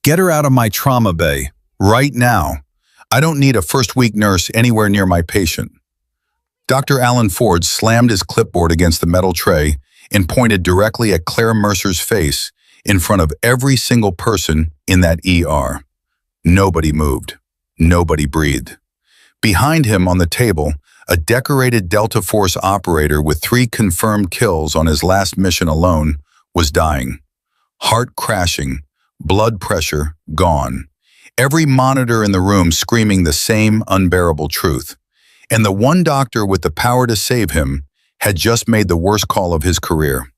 Get her out of my trauma bay, right now. I don't need a first-week nurse anywhere near my patient. Dr. Alan Ford slammed his clipboard against the metal tray and pointed directly at Claire Mercer's face in front of every single person in that ER. Nobody moved. Nobody breathed. Behind him on the table, a decorated Delta Force operator with 3 confirmed kills on his last mission alone was dying. Heart crashing, blood pressure gone. Every monitor in the room screaming the same unbearable truth. And the one doctor with the power to save him had just made the worst call of his career.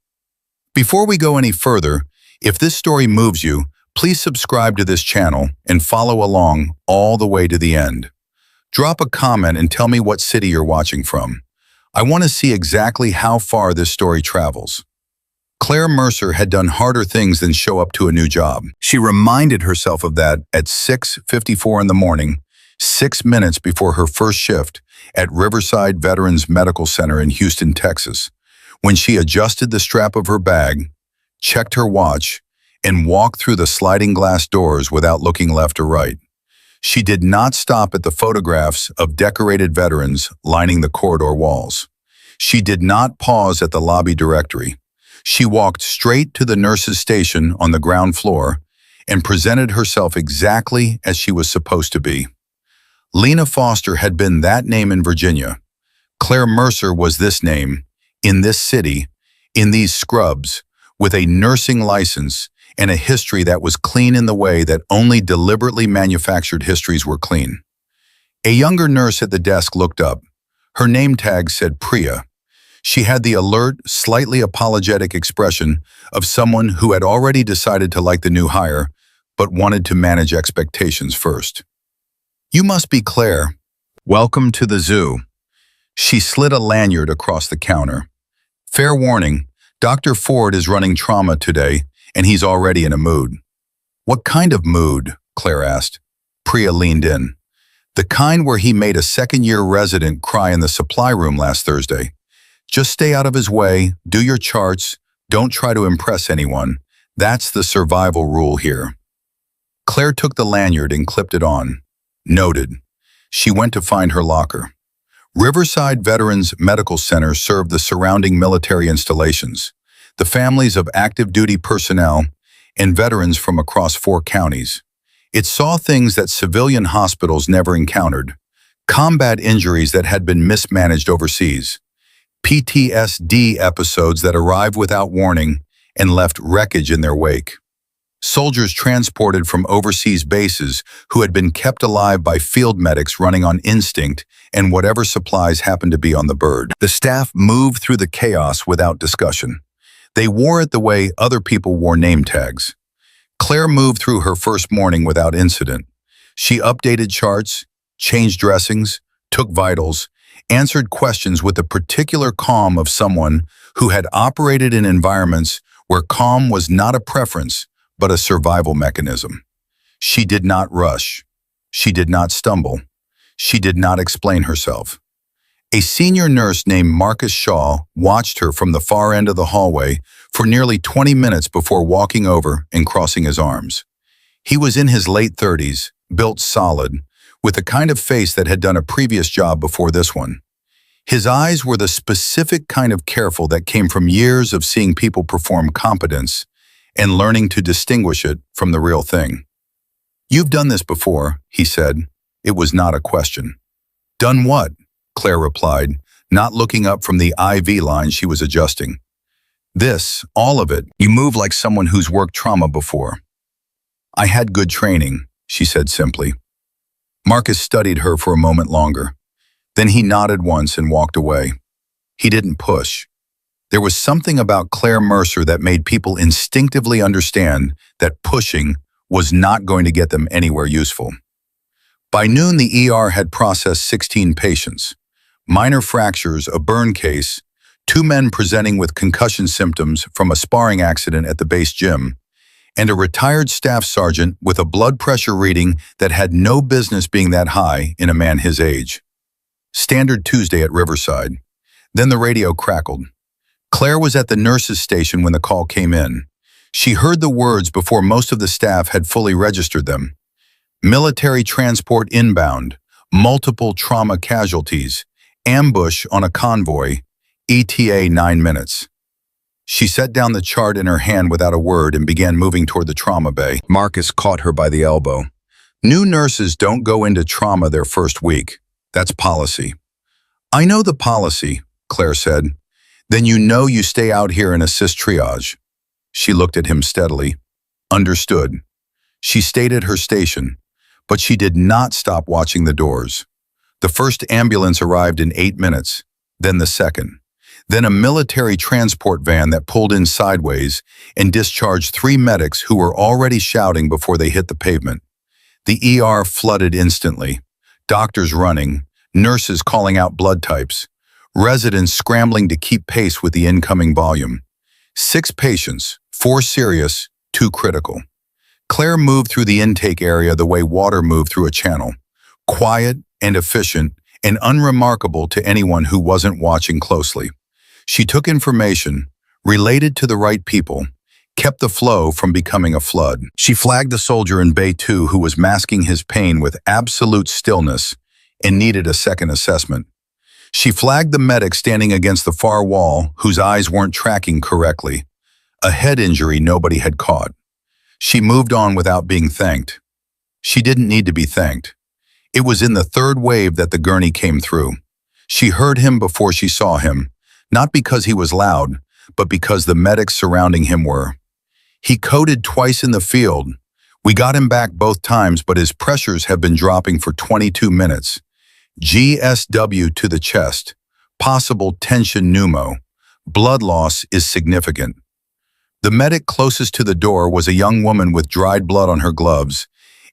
Before we go any further, if this story moves you, please subscribe to this channel and follow along all the way to the end. Drop a comment and tell me what city you're watching from. I want to see exactly how far this story travels. Claire Mercer had done harder things than show up to a new job. She reminded herself of that at 6:54 in the morning, 6 minutes before her first shift at Riverside Veterans Medical Center in Houston, Texas, when she adjusted the strap of her bag, checked her watch, and walked through the sliding glass doors without looking left or right. She did not stop at the photographs of decorated veterans lining the corridor walls. She did not pause at the lobby directory. She walked straight to the nurse's station on the ground floor and presented herself exactly as she was supposed to be. Lena Foster had been that name in Virginia. Claire Mercer was this name, in this city, in these scrubs, with a nursing license and a history that was clean in the way that only deliberately manufactured histories were clean. A younger nurse at the desk looked up. Her name tag said Priya. She had the alert, slightly apologetic expression of someone who had already decided to like the new hire, but wanted to manage expectations first. "You must be Claire. Welcome to the zoo." She slid a lanyard across the counter. "Fair warning, Dr. Ford is running trauma today, and he's already in a mood." "What kind of mood?" Claire asked. Priya leaned in. "The kind where he made a second-year resident cry in the supply room last Thursday. Just stay out of his way, do your charts, don't try to impress anyone. That's the survival rule here." Claire took the lanyard and clipped it on. Noted. She went to find her locker. Riverside Veterans Medical Center served the surrounding military installations, the families of active duty personnel, and veterans from across 4 counties. It saw things that civilian hospitals never encountered: combat injuries that had been mismanaged overseas, PTSD episodes that arrived without warning and left wreckage in their wake, soldiers transported from overseas bases who had been kept alive by field medics running on instinct and whatever supplies happened to be on the bird. The staff moved through the chaos without discussion. They wore it the way other people wore name tags. Claire moved through her first morning without incident. She updated charts, changed dressings, took vitals, answered questions with the particular calm of someone who had operated in environments where calm was not a preference, but a survival mechanism. She did not rush. She did not stumble. She did not explain herself. A senior nurse named Marcus Shaw watched her from the far end of the hallway for nearly 20 minutes before walking over and crossing his arms. He was in his late 30s, built solid, with the kind of face that had done a previous job before this one. His eyes were the specific kind of careful that came from years of seeing people perform competence and learning to distinguish it from the real thing. "You've done this before," he said. It was not a question. "Done what?" Claire replied, not looking up from the IV line she was adjusting. "This, all of it. You move like someone who's worked trauma before." "I had good training," she said simply. Marcus studied her for a moment longer. Then he nodded once and walked away. He didn't push. There was something about Claire Mercer that made people instinctively understand that pushing was not going to get them anywhere useful. By noon, the ER had processed 16 patients. Minor fractures, a burn case, 2 men presenting with concussion symptoms from a sparring accident at the base gym, and a retired staff sergeant with a blood pressure reading that had no business being that high in a man his age. Standard Tuesday at Riverside. Then the radio crackled. Claire was at the nurse's station when the call came in. She heard the words before most of the staff had fully registered them. Military transport inbound, multiple trauma casualties, ambush on a convoy, ETA 9 minutes. She set down the chart in her hand without a word and began moving toward the trauma bay. Marcus caught her by the elbow. New nurses don't go into trauma their first week. That's policy. I know the policy, Claire said. Then you know you stay out here and assist triage. She looked at him steadily. Understood. She stayed at her station, but she did not stop watching the doors. The first ambulance arrived in 8 minutes, then the second. Then a military transport van that pulled in sideways and discharged 3 medics who were already shouting before they hit the pavement. The ER flooded instantly. Doctors running, nurses calling out blood types, residents scrambling to keep pace with the incoming volume. 6 patients, 4 serious, 2 critical. Claire moved through the intake area the way water moved through a channel, quiet and efficient and unremarkable to anyone who wasn't watching closely. She took information, related to the right people, kept the flow from becoming a flood. She flagged the soldier in Bay 2 who was masking his pain with absolute stillness and needed a second assessment. She flagged the medic standing against the far wall whose eyes weren't tracking correctly, a head injury nobody had caught. She moved on without being thanked. She didn't need to be thanked. It was in the third wave that the gurney came through. She heard him before she saw him, not because he was loud, but because the medics surrounding him were. He coded twice in the field. We got him back both times, but his pressures have been dropping for 22 minutes. GSW to the chest, possible tension pneumo. Blood loss is significant. The medic closest to the door was a young woman with dried blood on her gloves,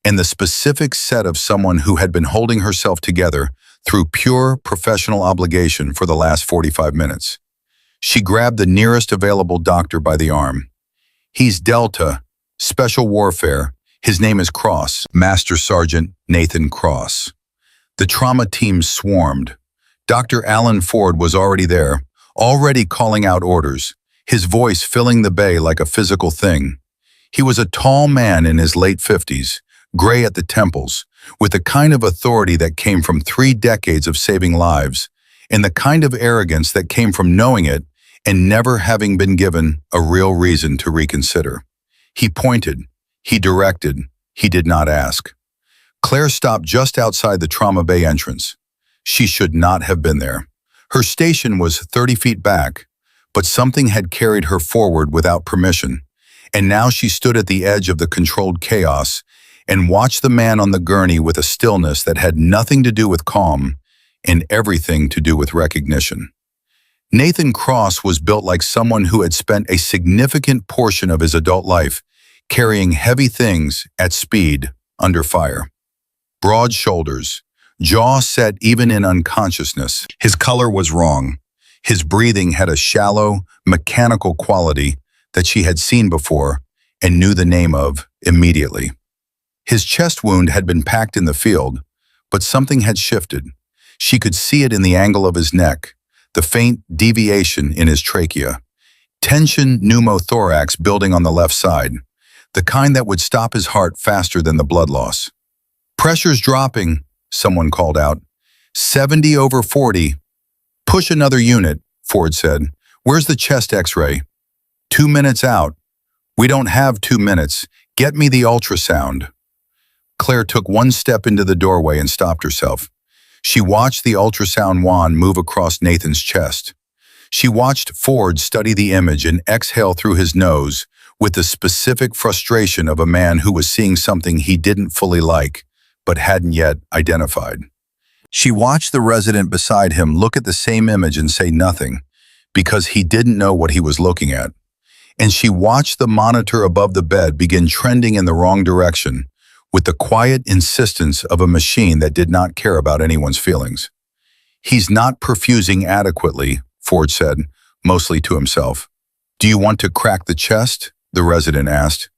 and the specific set of someone who had been holding herself together through pure professional obligation for the last 45 minutes. She grabbed the nearest available doctor by the arm. He's Delta, Special Warfare. His name is Cross, Master Sergeant Nathan Cross. The trauma team swarmed. Dr. Alan Ford was already there, already calling out orders, his voice filling the bay like a physical thing. He was a tall man in his late 50s, gray at the temples, with the kind of authority that came from 3 decades of saving lives, and the kind of arrogance that came from knowing it and never having been given a real reason to reconsider. He pointed, he directed, he did not ask. Claire stopped just outside the trauma bay entrance. She should not have been there. Her station was 30 feet back, but something had carried her forward without permission, and now she stood at the edge of the controlled chaos and watched the man on the gurney with a stillness that had nothing to do with calm and everything to do with recognition. Nathan Cross was built like someone who had spent a significant portion of his adult life carrying heavy things at speed under fire. Broad shoulders, jaw set even in unconsciousness. His color was wrong. His breathing had a shallow, mechanical quality that she had seen before and knew the name of immediately. His chest wound had been packed in the field, but something had shifted. She could see it in the angle of his neck, the faint deviation in his trachea. Tension pneumothorax building on the left side, the kind that would stop his heart faster than the blood loss. Pressure's dropping, someone called out. 70/40. Push another unit, Ford said. Where's the chest x-ray? 2 minutes out. We don't have 2 minutes. Get me the ultrasound. Claire took one step into the doorway and stopped herself. She watched the ultrasound wand move across Nathan's chest. She watched Ford study the image and exhale through his nose with the specific frustration of a man who was seeing something he didn't fully like, but hadn't yet identified. She watched the resident beside him look at the same image and say nothing, because he didn't know what he was looking at. And she watched the monitor above the bed begin trending in the wrong direction, with the quiet insistence of a machine that did not care about anyone's feelings. He's not perfusing adequately, Ford said, mostly to himself. Do you want to crack the chest? The resident asked.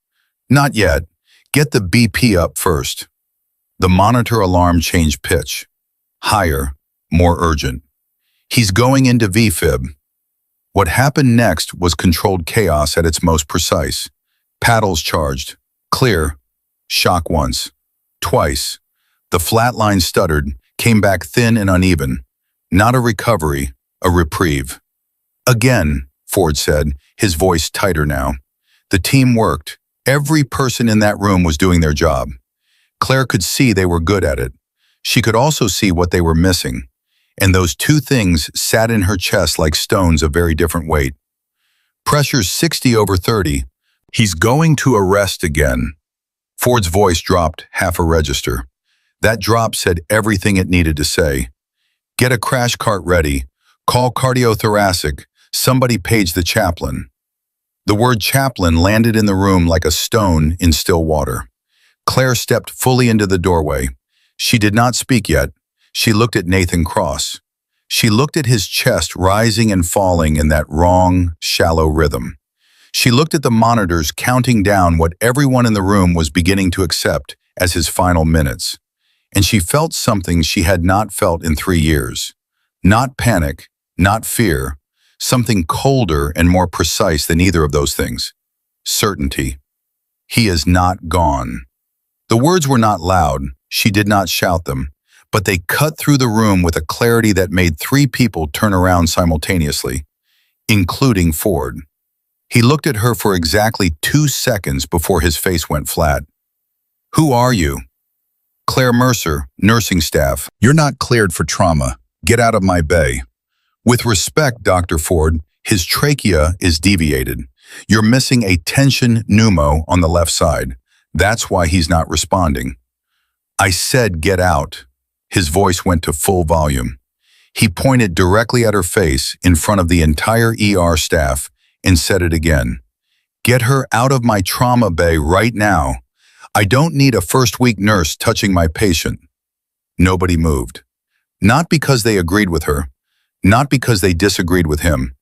Not yet. Get the BP up first. The monitor alarm changed pitch. Higher, more urgent. He's going into VFib. What happened next was controlled chaos at its most precise. Paddles charged. Clear. Shock once. Twice. The flat line stuttered, came back thin and uneven. Not a recovery, a reprieve. Again, Ford said, his voice tighter now. The team worked. Every person in that room was doing their job. Claire could see they were good at it. She could also see what they were missing. And those two things sat in her chest like stones of very different weight. Pressure's 60/30. He's going to arrest again. Ford's voice dropped half a register. That drop said everything it needed to say. Get a crash cart ready. Call cardiothoracic. Somebody page the chaplain. The word chaplain landed in the room like a stone in still water. Claire stepped fully into the doorway. She did not speak yet. She looked at Nathan Cross. She looked at his chest rising and falling in that wrong, shallow rhythm. She looked at the monitors counting down what everyone in the room was beginning to accept as his final minutes. And she felt something she had not felt in 3 years. Not panic, not fear, something colder and more precise than either of those things. Certainty. He is not gone. The words were not loud. She did not shout them, but they cut through the room with a clarity that made 3 people turn around simultaneously, including Ford. He looked at her for exactly 2 seconds before his face went flat. Who are you? Claire Mercer, nursing staff. You're not cleared for trauma. Get out of my bay. With respect, Dr. Ford, his trachea is deviated. You're missing a tension pneumo on the left side. That's why he's not responding. I said get out. His voice went to full volume. He pointed directly at her face in front of the entire ER staff and said it again. Get her out of my trauma bay right now. I don't need a first-week nurse touching my patient. Nobody moved. Not because they agreed with her, not because they disagreed with him,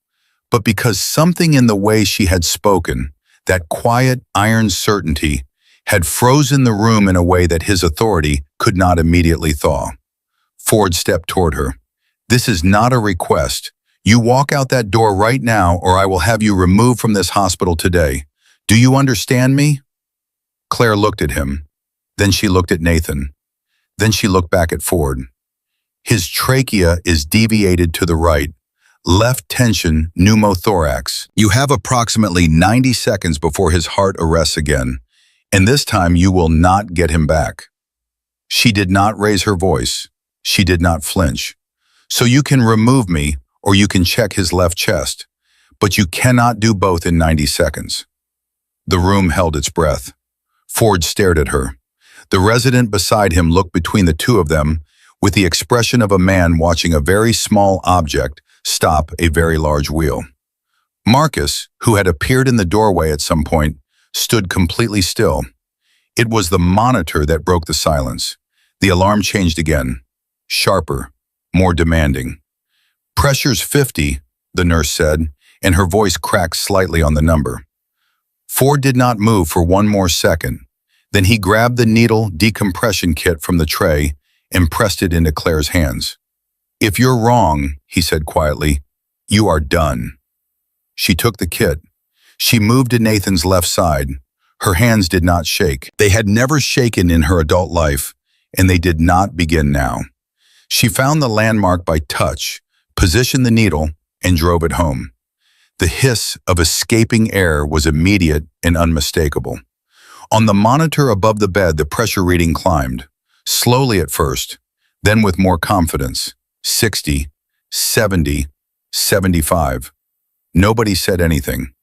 but because something in the way she had spoken, that quiet, iron certainty, had frozen the room in a way that his authority could not immediately thaw. Ford stepped toward her. This is not a request. You walk out that door right now or I will have you removed from this hospital today. Do you understand me? Claire looked at him. Then she looked at Nathan. Then she looked back at Ford. His trachea is deviated to the right. Left tension, pneumothorax. You have approximately 90 seconds before his heart arrests again. And this time you will not get him back. She did not raise her voice. She did not flinch. So you can remove me or you can check his left chest, but you cannot do both in 90 seconds. The room held its breath. Ford stared at her. The resident beside him looked between the two of them with the expression of a man watching a very small object stop a very large wheel. Marcus, who had appeared in the doorway at some point, stood completely still. It was the monitor that broke the silence. The alarm changed again, sharper, more demanding. Pressure's 50, the nurse said, and her voice cracked slightly on the number. Ford did not move for one more second. Then he grabbed the needle decompression kit from the tray and pressed it into Claire's hands. If you're wrong, he said quietly, you are done. She took the kit. She moved to Nathan's left side. Her hands did not shake. They had never shaken in her adult life, and they did not begin now. She found the landmark by touch, positioned the needle, and drove it home. The hiss of escaping air was immediate and unmistakable. On the monitor above the bed, the pressure reading climbed, slowly at first, then with more confidence. 60, 70, 75. Nobody said anything.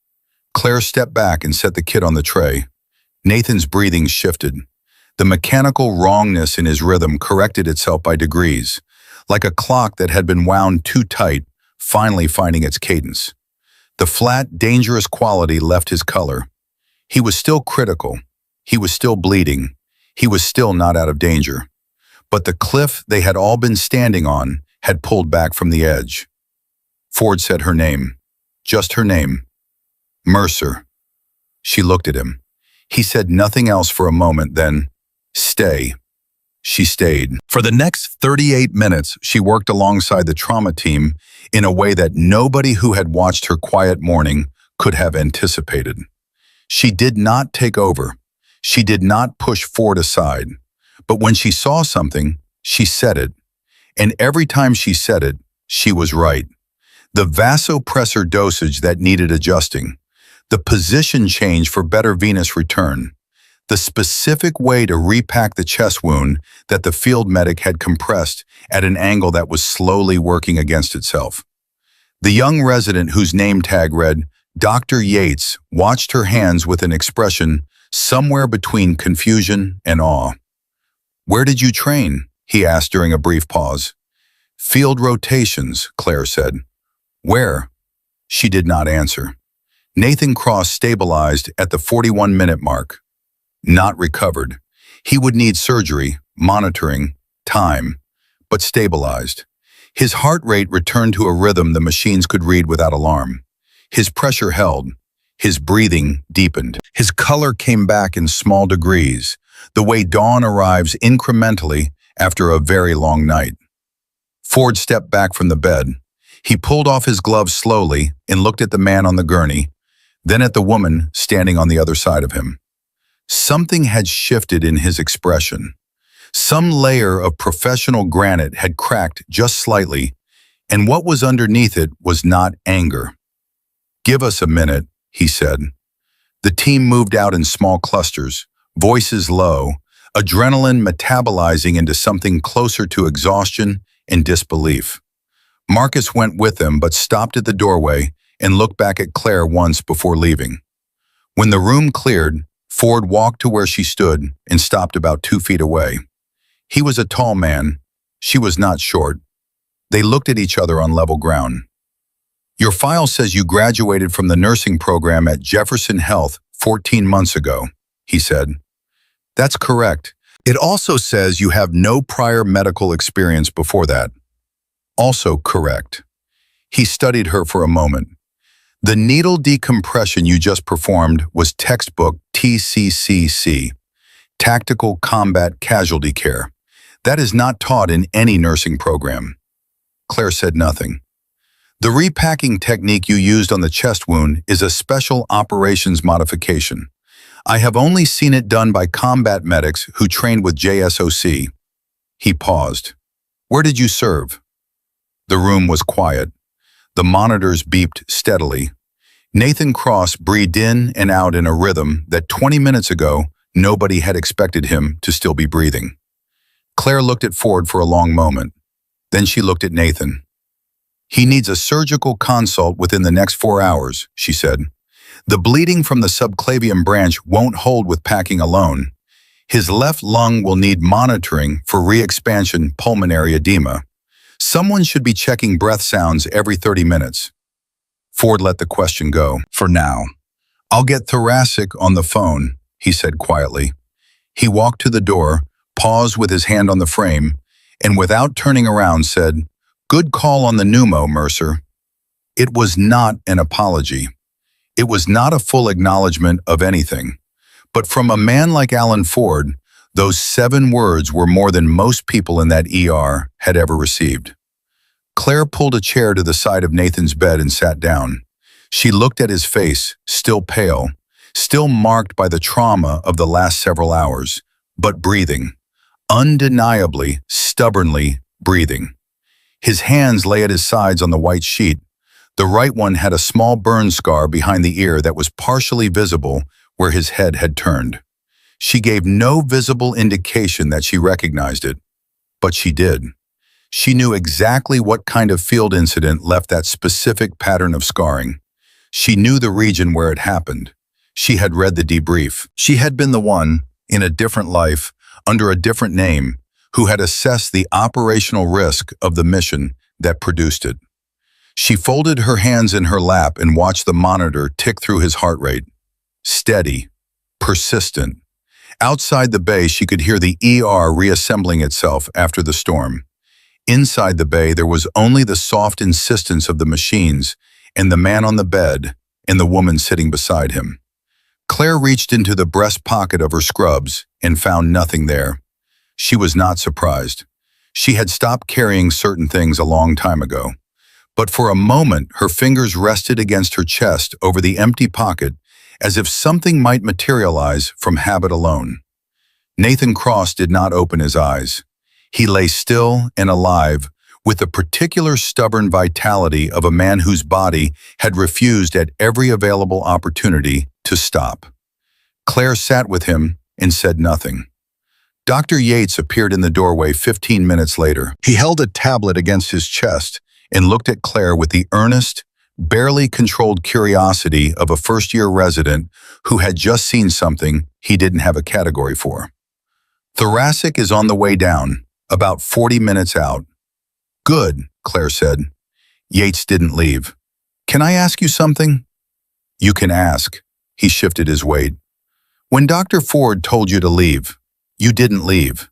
Claire stepped back and set the kit on the tray. Nathan's breathing shifted. The mechanical wrongness in his rhythm corrected itself by degrees, like a clock that had been wound too tight, finally finding its cadence. The flat, dangerous quality left his color. He was still critical. He was still bleeding. He was still not out of danger. But the cliff they had all been standing on had pulled back from the edge. Ford said her name. Just her name. Mercer. She looked at him. He said nothing else for a moment, then, stay. She stayed. For the next 38 minutes, she worked alongside the trauma team in a way that nobody who had watched her quiet morning could have anticipated. She did not take over. She did not push Ford aside. But when she saw something, she said it. And every time she said it, she was right. The vasopressor dosage that needed adjusting. The position change for better venous return. The specific way to repack the chest wound that the field medic had compressed at an angle that was slowly working against itself. The young resident whose name tag read, Dr. Yates, watched her hands with an expression somewhere between confusion and awe. "Where did you train?" he asked during a brief pause. "Field rotations," Claire said. "Where?" She did not answer. Nathan Cross stabilized at the 41-minute mark. Not recovered. He would need surgery, monitoring, time, but stabilized. His heart rate returned to a rhythm the machines could read without alarm. His pressure held. His breathing deepened. His color came back in small degrees, the way dawn arrives incrementally after a very long night. Ford stepped back from the bed. He pulled off his gloves slowly and looked at the man on the gurney, then at the woman standing on the other side of him. Something had shifted in his expression. Some layer of professional granite had cracked just slightly, and what was underneath it was not anger. "Give us a minute," he said. The team moved out in small clusters, voices low, adrenaline metabolizing into something closer to exhaustion and disbelief. Marcus went with them but stopped at the doorway and looked back at Claire once before leaving. When the room cleared, Ford walked to where she stood and stopped about 2 feet away. He was a tall man. She was not short. They looked at each other on level ground. "Your file says you graduated from the nursing program at Jefferson Health 14 months ago," he said. "That's correct. It also says you have no prior medical experience before that." "Also correct." He studied her for a moment. "The needle decompression you just performed was textbook TCCC, Tactical Combat Casualty Care. That is not taught in any nursing program." Claire said nothing. "The repacking technique you used on the chest wound is a special operations modification. I have only seen it done by combat medics who trained with JSOC." He paused. "Where did you serve?" The room was quiet. The monitors beeped steadily. Nathan Cross breathed in and out in a rhythm that 20 minutes ago nobody had expected him to still be breathing. Claire looked at Ford for a long moment. Then she looked at Nathan. "He needs a surgical consult within the next 4 hours," she said. "The bleeding from the subclavian branch won't hold with packing alone. His left lung will need monitoring for re-expansion pulmonary edema. Someone should be checking breath sounds every 30 minutes. Ford let the question go. "For now. I'll get thoracic on the phone," he said quietly. He walked to the door, paused with his hand on the frame, and without turning around said, "Good call on the pneumo, Mercer." It was not an apology. It was not a full acknowledgement of anything. But from a man like Alan Ford, those 7 words were more than most people in that ER had ever received. Claire pulled a chair to the side of Nathan's bed and sat down. She looked at his face, still pale, still marked by the trauma of the last several hours, but breathing. Undeniably, stubbornly breathing. His hands lay at his sides on the white sheet. The right one had a small burn scar behind the ear that was partially visible where his head had turned. She gave no visible indication that she recognized it, but she did. She knew exactly what kind of field incident left that specific pattern of scarring. She knew the region where it happened. She had read the debrief. She had been the one, in a different life, under a different name, who had assessed the operational risk of the mission that produced it. She folded her hands in her lap and watched the monitor tick through his heart rate. Steady, persistent. Outside the bay, she could hear the ER reassembling itself after the storm. Inside the bay, there was only the soft insistence of the machines and the man on the bed and the woman sitting beside him. Claire reached into the breast pocket of her scrubs and found nothing there. She was not surprised. She had stopped carrying certain things a long time ago. But for a moment, her fingers rested against her chest over the empty pocket as if something might materialize from habit alone. Nathan Cross did not open his eyes. He lay still and alive, with the particular stubborn vitality of a man whose body had refused at every available opportunity to stop. Claire sat with him and said nothing. Dr. Yates appeared in the doorway 15 minutes later. He held a tablet against his chest and looked at Claire with the earnest, barely controlled curiosity of a first-year resident who had just seen something he didn't have a category for. Thoracic is on the way down, about 40 minutes out. Good, Claire said. Yates didn't leave. Can I ask you something? You can ask. He shifted his weight. When Dr. Ford told you to leave, you didn't leave.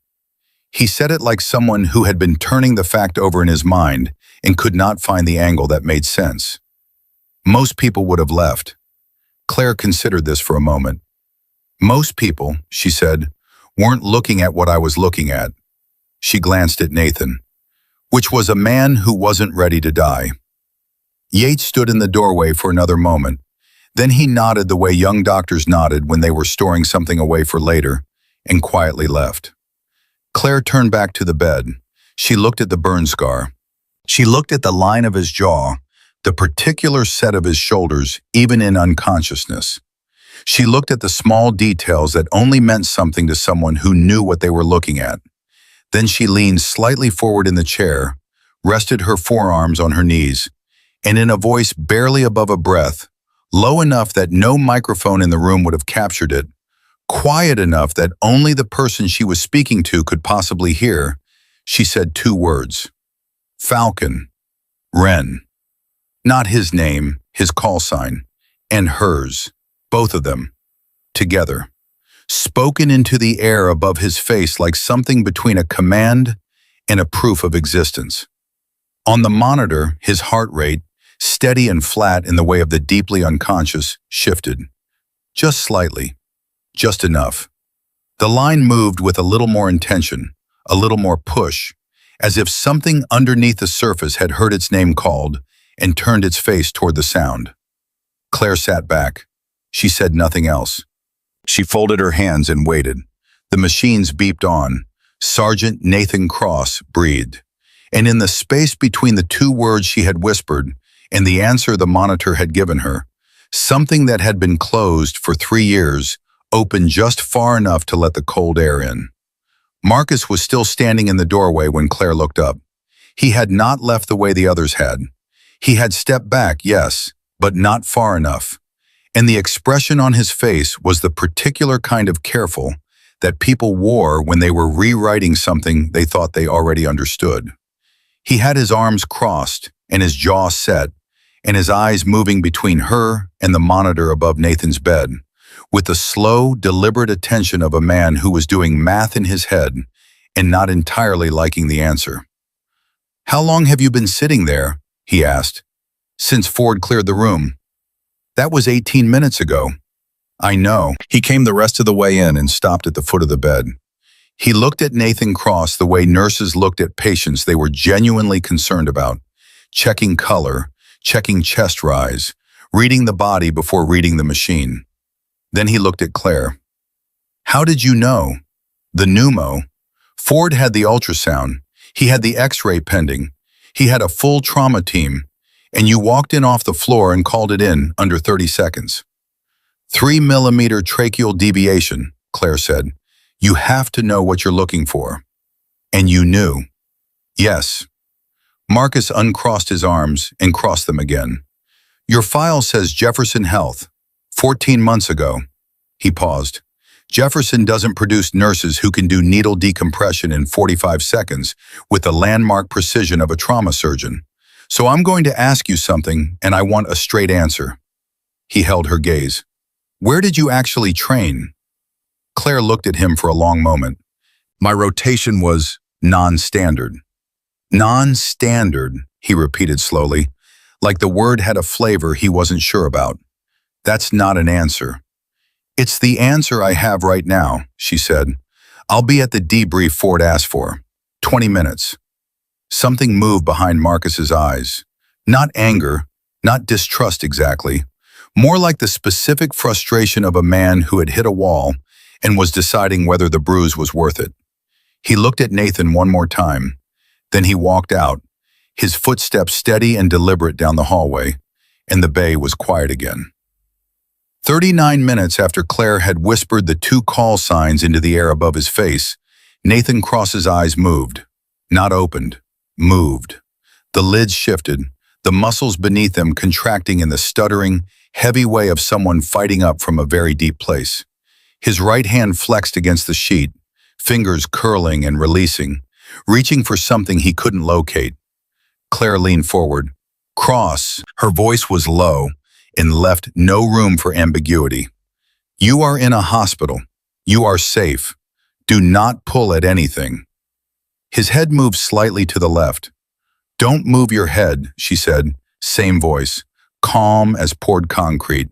He said it like someone who had been turning the fact over in his mind and could not find the angle that made sense. Most people would have left. Claire considered this for a moment. Most people, she said, weren't looking at what I was looking at. She glanced at Nathan, which was a man who wasn't ready to die. Yates stood in the doorway for another moment. Then he nodded the way young doctors nodded when they were storing something away for later, and quietly left. Claire turned back to the bed. She looked at the burn scar. She looked at the line of his jaw, the particular set of his shoulders, even in unconsciousness. She looked at the small details that only meant something to someone who knew what they were looking at. Then she leaned slightly forward in the chair, rested her forearms on her knees, and in a voice barely above a breath, low enough that no microphone in the room would have captured it, quiet enough that only the person she was speaking to could possibly hear, she said 2 words. Falcon. Wren. Not his name, his call sign, and hers, both of them, together, spoken into the air above his face like something between a command and a proof of existence. On the monitor, his heart rate, steady and flat in the way of the deeply unconscious, shifted. Just slightly. Just enough. The line moved with a little more intention, a little more push, as if something underneath the surface had heard its name called and turned its face toward the sound. Claire sat back. She said nothing else. She folded her hands and waited. The machines beeped on. Sergeant Nathan Cross breathed. And in the space between the 2 words she had whispered and the answer the monitor had given her, something that had been closed for 3 years opened just far enough to let the cold air in. Marcus was still standing in the doorway when Claire looked up. He had not left the way the others had. He had stepped back, yes, but not far enough. And the expression on his face was the particular kind of careful that people wore when they were rewriting something they thought they already understood. He had his arms crossed and his jaw set, and his eyes moving between her and the monitor above Nathan's bed, with the slow, deliberate attention of a man who was doing math in his head and not entirely liking the answer. "How long have you been sitting there?" he asked. "Since Ford cleared the room." "That was 18 minutes ago." "I know." He came the rest of the way in and stopped at the foot of the bed. He looked at Nathan Cross the way nurses looked at patients they were genuinely concerned about, checking color, checking chest rise, reading the body before reading the machine. Then he looked at Claire. "How did you know?" "The pneumo. Ford had the ultrasound. He had the x-ray pending. He had a full trauma team. And you walked in off the floor and called it in under 30 seconds. 3 millimeter tracheal deviation," Claire said. "You have to know what you're looking for." "And you knew." "Yes." Marcus uncrossed his arms and crossed them again. "Your file says Jefferson Health. 14 months ago." He paused. "Jefferson doesn't produce nurses who can do needle decompression in 45 seconds with the landmark precision of a trauma surgeon. So I'm going to ask you something, and I want a straight answer." He held her gaze. "Where did you actually train?" Claire looked at him for a long moment. "My rotation was non-standard." "Non-standard," he repeated slowly, like the word had a flavor he wasn't sure about. "That's not an answer." "It's the answer I have right now," she said. "I'll be at the debrief Ford asked for. 20 minutes. Something moved behind Marcus's eyes. Not anger, not distrust exactly, more like the specific frustration of a man who had hit a wall and was deciding whether the bruise was worth it. He looked at Nathan one more time. Then he walked out, his footsteps steady and deliberate down the hallway, and the bay was quiet again. 39 minutes after Claire had whispered the 2 call signs into the air above his face, Nathan Cross's eyes moved. Not opened, moved. The lids shifted, the muscles beneath them contracting in the stuttering, heavy way of someone fighting up from a very deep place. His right hand flexed against the sheet, fingers curling and releasing, reaching for something he couldn't locate. Claire leaned forward. Cross, her voice was low and left no room for ambiguity. You are in a hospital. You are safe. Do not pull at anything. His head moved slightly to the left. Don't move your head, she said, same voice, calm as poured concrete.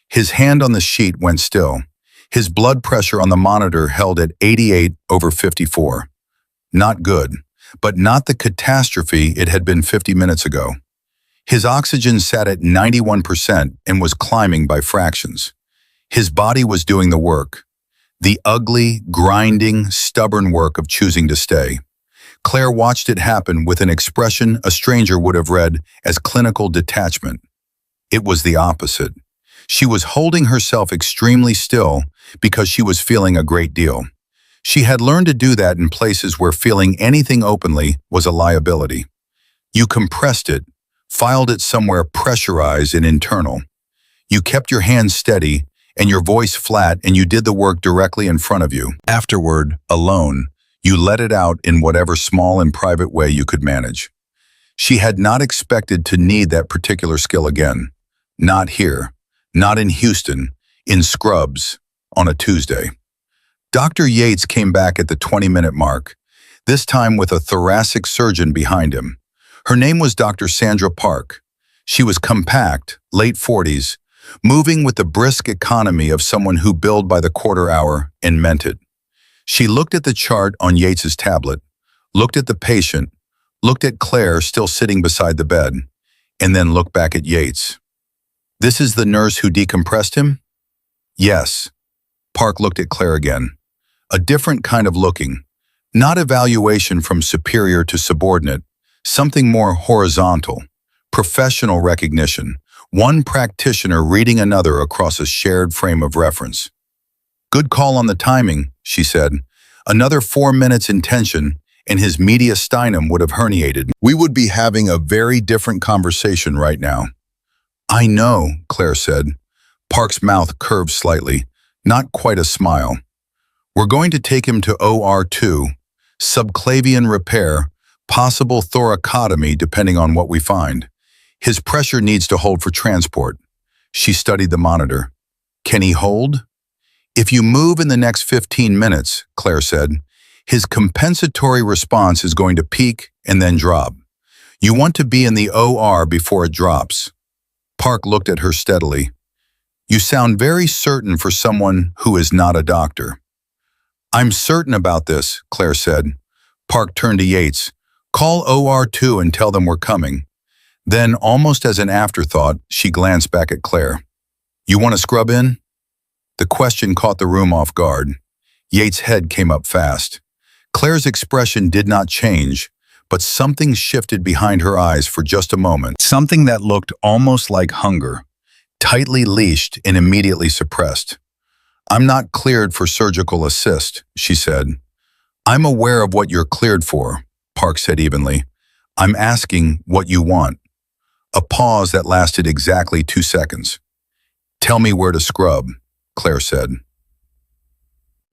His hand on the sheet went still. His blood pressure on the monitor held at 88/54. Not good, but not the catastrophe it had been 50 minutes ago. His oxygen sat at 91% and was climbing by fractions. His body was doing the work. The ugly, grinding, stubborn work of choosing to stay. Claire watched it happen with an expression a stranger would have read as clinical detachment. It was the opposite. She was holding herself extremely still because she was feeling a great deal. She had learned to do that in places where feeling anything openly was a liability. You compressed it, filed it somewhere pressurized and internal. You kept your hands steady and your voice flat, and you did the work directly in front of you. Afterward, alone, you let it out in whatever small and private way you could manage. She had not expected to need that particular skill again. Not here, not in Houston, in Scrubs, on a Tuesday. Dr. Yates came back at the 20-minute mark, this time with a thoracic surgeon behind him. Her name was Dr. Sandra Park. She was compact, late 40s, moving with the brisk economy of someone who billed by the quarter hour and meant it. She looked at the chart on Yates's tablet, looked at the patient, looked at Claire still sitting beside the bed, and then looked back at Yates. This is the nurse who decompressed him? Yes. Park looked at Claire again. A different kind of looking. Not evaluation from superior to subordinate, something more horizontal. Professional recognition. One practitioner reading another across a shared frame of reference. Good call on the timing, she said. Another 4 minutes in tension, and his mediastinum would have herniated. We would be having a very different conversation right now. I know, Claire said. Park's mouth curved slightly, not quite a smile. We're going to take him to OR2, subclavian repair, possible thoracotomy depending on what we find. His pressure needs to hold for transport. She studied the monitor. Can he hold? If you move in the next 15 minutes, Claire said, his compensatory response is going to peak and then drop. You want to be in the OR before it drops. Park looked at her steadily. You sound very certain for someone who is not a doctor. I'm certain about this, Claire said. Park turned to Yates. Call OR2 and tell them we're coming. Then, almost as an afterthought, she glanced back at Claire. You want to scrub in? The question caught the room off guard. Yates' head came up fast. Claire's expression did not change, but something shifted behind her eyes for just a moment. Something that looked almost like hunger, tightly leashed and immediately suppressed. I'm not cleared for surgical assist, she said. I'm aware of what you're cleared for, Park said evenly. I'm asking what you want. A pause that lasted exactly 2 seconds. Tell me where to scrub, Claire said.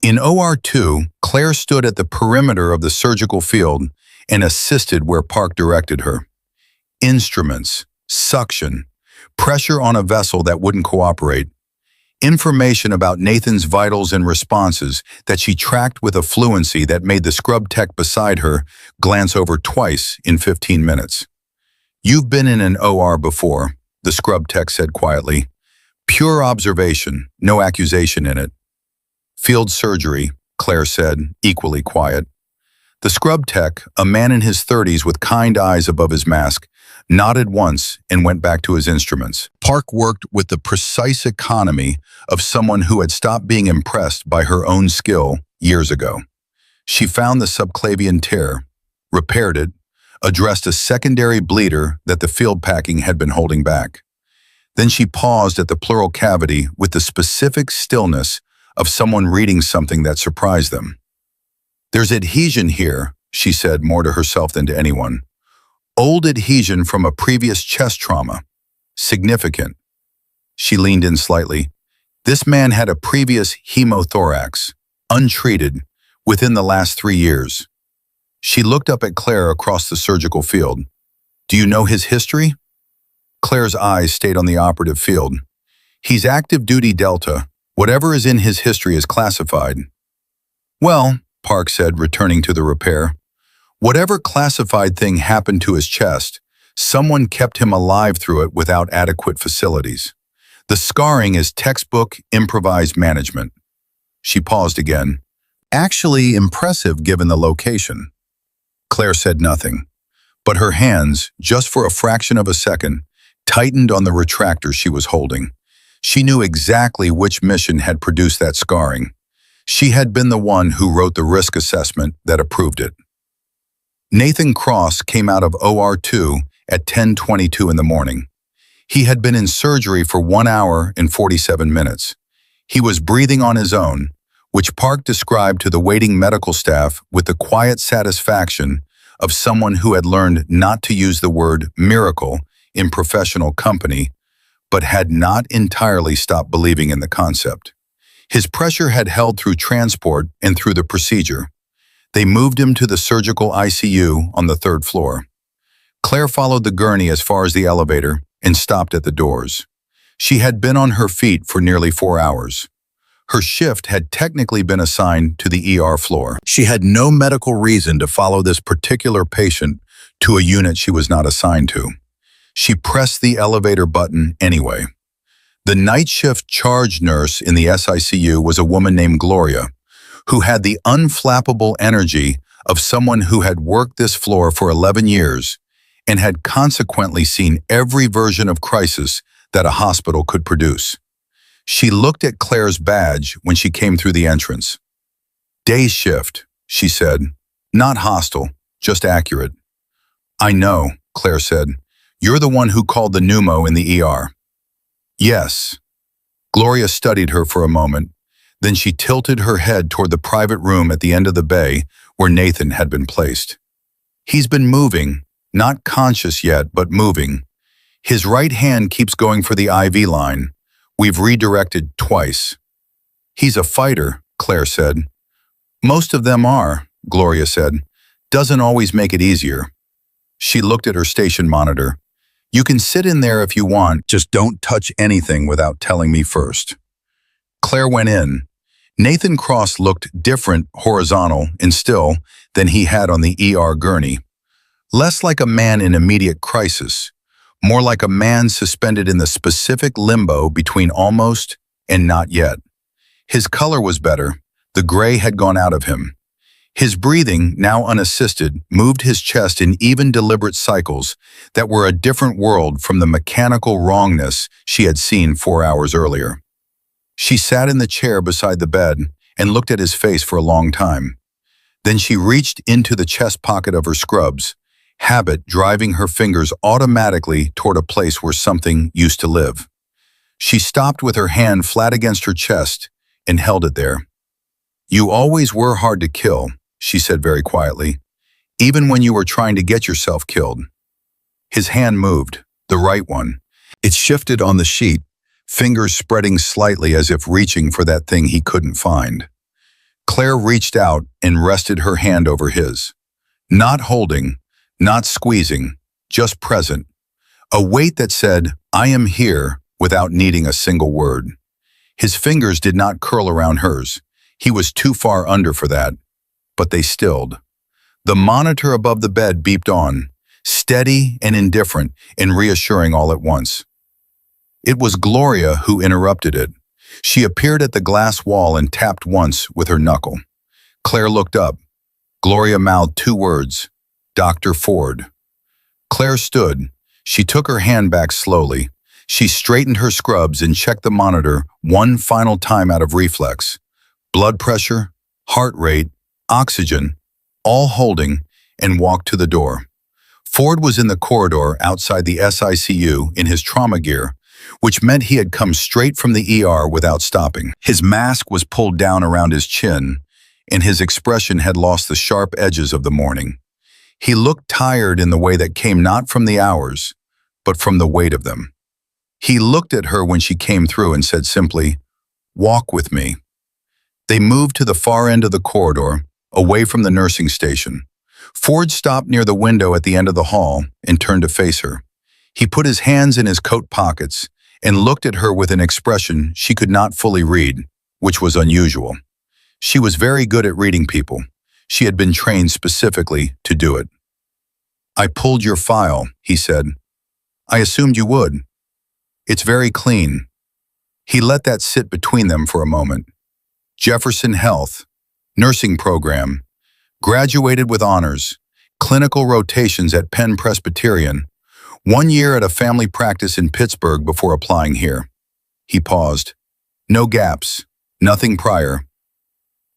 In OR2, Claire stood at the perimeter of the surgical field and assisted where Park directed her. Instruments, suction, pressure on a vessel that wouldn't cooperate, information about Nathan's vitals and responses that she tracked with a fluency that made the scrub tech beside her glance over twice in 15 minutes. You've been in an OR before, the scrub tech said quietly. Pure observation, no accusation in it. Field surgery, Claire said, equally quiet. The scrub tech, a man in his 30s with kind eyes above his mask, nodded once and went back to his instruments. Park worked with the precise economy of someone who had stopped being impressed by her own skill years ago. She found the subclavian tear, repaired it, addressed a secondary bleeder that the field packing had been holding back. Then she paused at the pleural cavity with the specific stillness of someone reading something that surprised them. "There's adhesion here," she said more to herself than to anyone. "Old adhesion from a previous chest trauma. Significant." She leaned in slightly. This man had a previous hemothorax, untreated, within the last 3 years. She looked up at Claire across the surgical field. "Do you know his history?" Claire's eyes stayed on the operative field. "He's active duty Delta. Whatever is in his history is classified." "Well," Park said, returning to the repair, "whatever classified thing happened to his chest, someone kept him alive through it without adequate facilities. The scarring is textbook improvised management." She paused again. "Actually impressive given the location." Claire said nothing, but her hands, just for a fraction of a second, tightened on the retractor she was holding. She knew exactly which mission had produced that scarring. She had been the one who wrote the risk assessment that approved it. Nathan Cross came out of OR2 at 10:22 in the morning. He had been in surgery for 1 hour and 47 minutes. He was breathing on his own, which Park described to the waiting medical staff with the quiet satisfaction of someone who had learned not to use the word miracle in professional company, but had not entirely stopped believing in the concept. His pressure had held through transport and through the procedure. They moved him to the surgical ICU on the 3rd floor. Claire followed the gurney as far as the elevator and stopped at the doors. She had been on her feet for nearly 4 hours. Her shift had technically been assigned to the ER floor. She had no medical reason to follow this particular patient to a unit she was not assigned to. She pressed the elevator button anyway. The night shift charge nurse in the SICU was a woman named Gloria, who had the unflappable energy of someone who had worked this floor for 11 years and had consequently seen every version of crisis that a hospital could produce. She looked at Claire's badge when she came through the entrance. "Day shift," she said. "Not hostile, just accurate." "I know," Claire said. "You're the one who called the pneumo in the ER." "Yes." Gloria studied her for a moment. Then she tilted her head toward the private room at the end of the bay where Nathan had been placed. "He's been moving, not conscious yet, but moving. His right hand keeps going for the IV line. We've redirected twice." "He's a fighter," Claire said. "Most of them are," Gloria said. "Doesn't always make it easier." She looked at her station monitor. "You can sit in there if you want, just don't touch anything without telling me first." Claire went in. Nathan Cross looked different, horizontal, and still than he had on the ER gurney. Less like a man in immediate crisis, more like a man suspended in the specific limbo between almost and not yet. His color was better. The gray had gone out of him. His breathing, now unassisted, moved his chest in even deliberate cycles that were a different world from the mechanical wrongness she had seen 4 hours earlier. She sat in the chair beside the bed and looked at his face for a long time. Then she reached into the chest pocket of her scrubs, habit driving her fingers automatically toward a place where something used to live. She stopped with her hand flat against her chest and held it there. "You always were hard to kill," she said very quietly, "even when you were trying to get yourself killed." His hand moved, the right one. It shifted on the sheet, fingers spreading slightly as if reaching for that thing he couldn't find. Claire reached out and rested her hand over his. Not holding, not squeezing, just present. A weight that said, "I am here," without needing a single word. His fingers did not curl around hers. He was too far under for that. But they stilled. The monitor above the bed beeped on, steady and indifferent and reassuring all at once. It was Gloria who interrupted it. She appeared at the glass wall and tapped once with her knuckle. Claire looked up. Gloria mouthed two words, Dr. Ford. Claire stood. She took her hand back slowly. She straightened her scrubs and checked the monitor one final time out of reflex. Blood pressure, heart rate, oxygen, all holding, and walked to the door. Ford was in the corridor outside the SICU in his trauma gear, which meant he had come straight from the ER without stopping. His mask was pulled down around his chin, and his expression had lost the sharp edges of the morning. He looked tired in the way that came not from the hours, but from the weight of them. He looked at her when she came through and said simply, "Walk with me." They moved to the far end of the corridor, away from the nursing station. Ford stopped near the window at the end of the hall and turned to face her. He put his hands in his coat pockets and looked at her with an expression she could not fully read, which was unusual. She was very good at reading people. She had been trained specifically to do it. "I pulled your file," he said. "I assumed you would. It's very clean." He let that sit between them for a moment. Jefferson Health, nursing program, graduated with honors, clinical rotations at Penn Presbyterian, 1 year at a family practice in Pittsburgh before applying here. He paused. No gaps, nothing prior.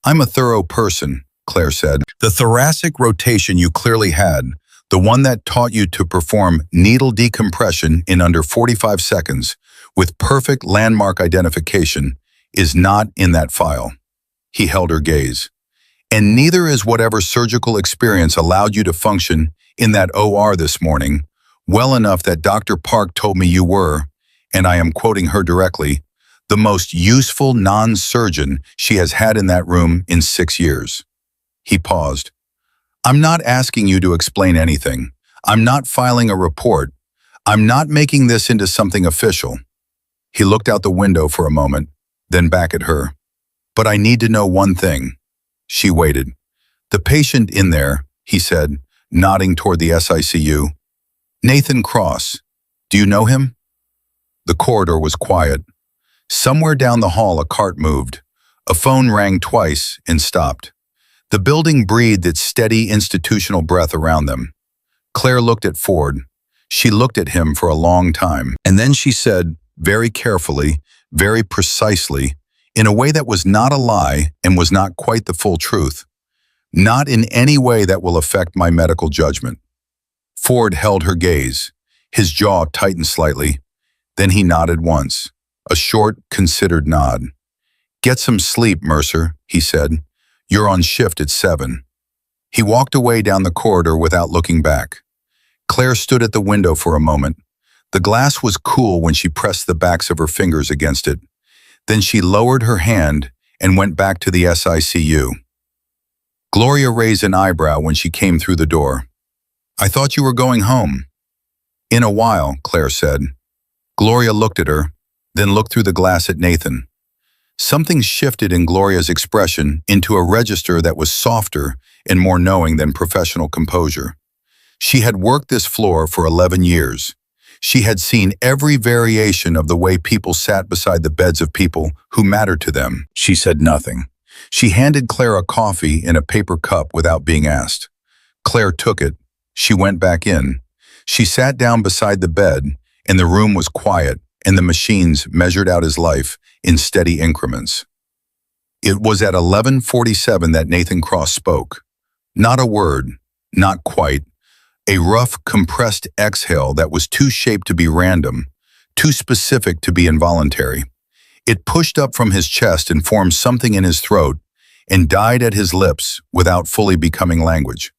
"I'm a thorough person," Claire said. "The thoracic rotation you clearly had, the one that taught you to perform needle decompression in under 45 seconds with perfect landmark identification, is not in that file." He held her gaze. "And neither is whatever surgical experience allowed you to function in that OR this morning, well enough that Dr. Park told me you were, and I am quoting her directly, the most useful non-surgeon she has had in that room in 6 years. He paused. "I'm not asking you to explain anything. I'm not filing a report. I'm not making this into something official." He looked out the window for a moment, then back at her. "But I need to know one thing." She waited. "The patient in there," he said, nodding toward the SICU. "Nathan Cross. Do you know him?" The corridor was quiet. Somewhere down the hall a cart moved. A phone rang twice and stopped. The building breathed its steady institutional breath around them. Claire looked at Ford. She looked at him for a long time. And then she said, very carefully, very precisely, in a way that was not a lie and was not quite the full truth, "Not in any way that will affect my medical judgment." Ford held her gaze. His jaw tightened slightly. Then he nodded once. A short, considered nod. "Get some sleep, Mercer," he said. "You're on shift at 7. He walked away down the corridor without looking back. Claire stood at the window for a moment. The glass was cool when she pressed the backs of her fingers against it. Then she lowered her hand and went back to the SICU. Gloria raised an eyebrow when she came through the door. "I thought you were going home." "In a while," Claire said. Gloria looked at her, then looked through the glass at Nathan. Something shifted in Gloria's expression into a register that was softer and more knowing than professional composure. She had worked this floor for 11 years. She had seen every variation of the way people sat beside the beds of people who mattered to them. She said nothing. She handed Claire a coffee in a paper cup without being asked. Claire took it. She went back in. She sat down beside the bed, and the room was quiet, and the machines measured out his life in steady increments. It was at 11:47 that Nathan Cross spoke. Not a word, not quite. A rough, compressed exhale that was too shaped to be random, too specific to be involuntary. It pushed up from his chest and formed something in his throat and died at his lips without fully becoming language.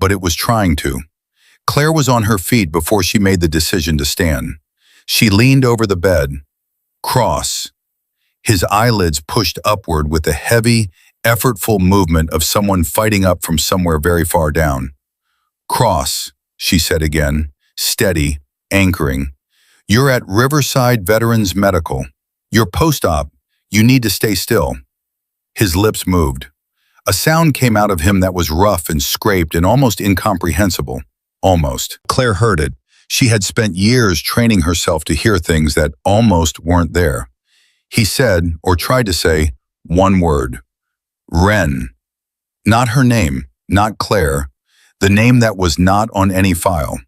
But it was trying to. Claire was on her feet before she made the decision to stand. She leaned over the bed. Cross. His eyelids pushed upward with the heavy, effortful movement of someone fighting up from somewhere very far down. "Cross," she said again, steady, anchoring. "You're at Riverside Veterans Medical. You're post-op. You need to stay still." His lips moved. A sound came out of him that was rough and scraped and almost incomprehensible. Almost. Claire heard it. She had spent years training herself to hear things that almost weren't there. He said, or tried to say, one word. Ren. Not her name, not Claire, the name that was not on any file.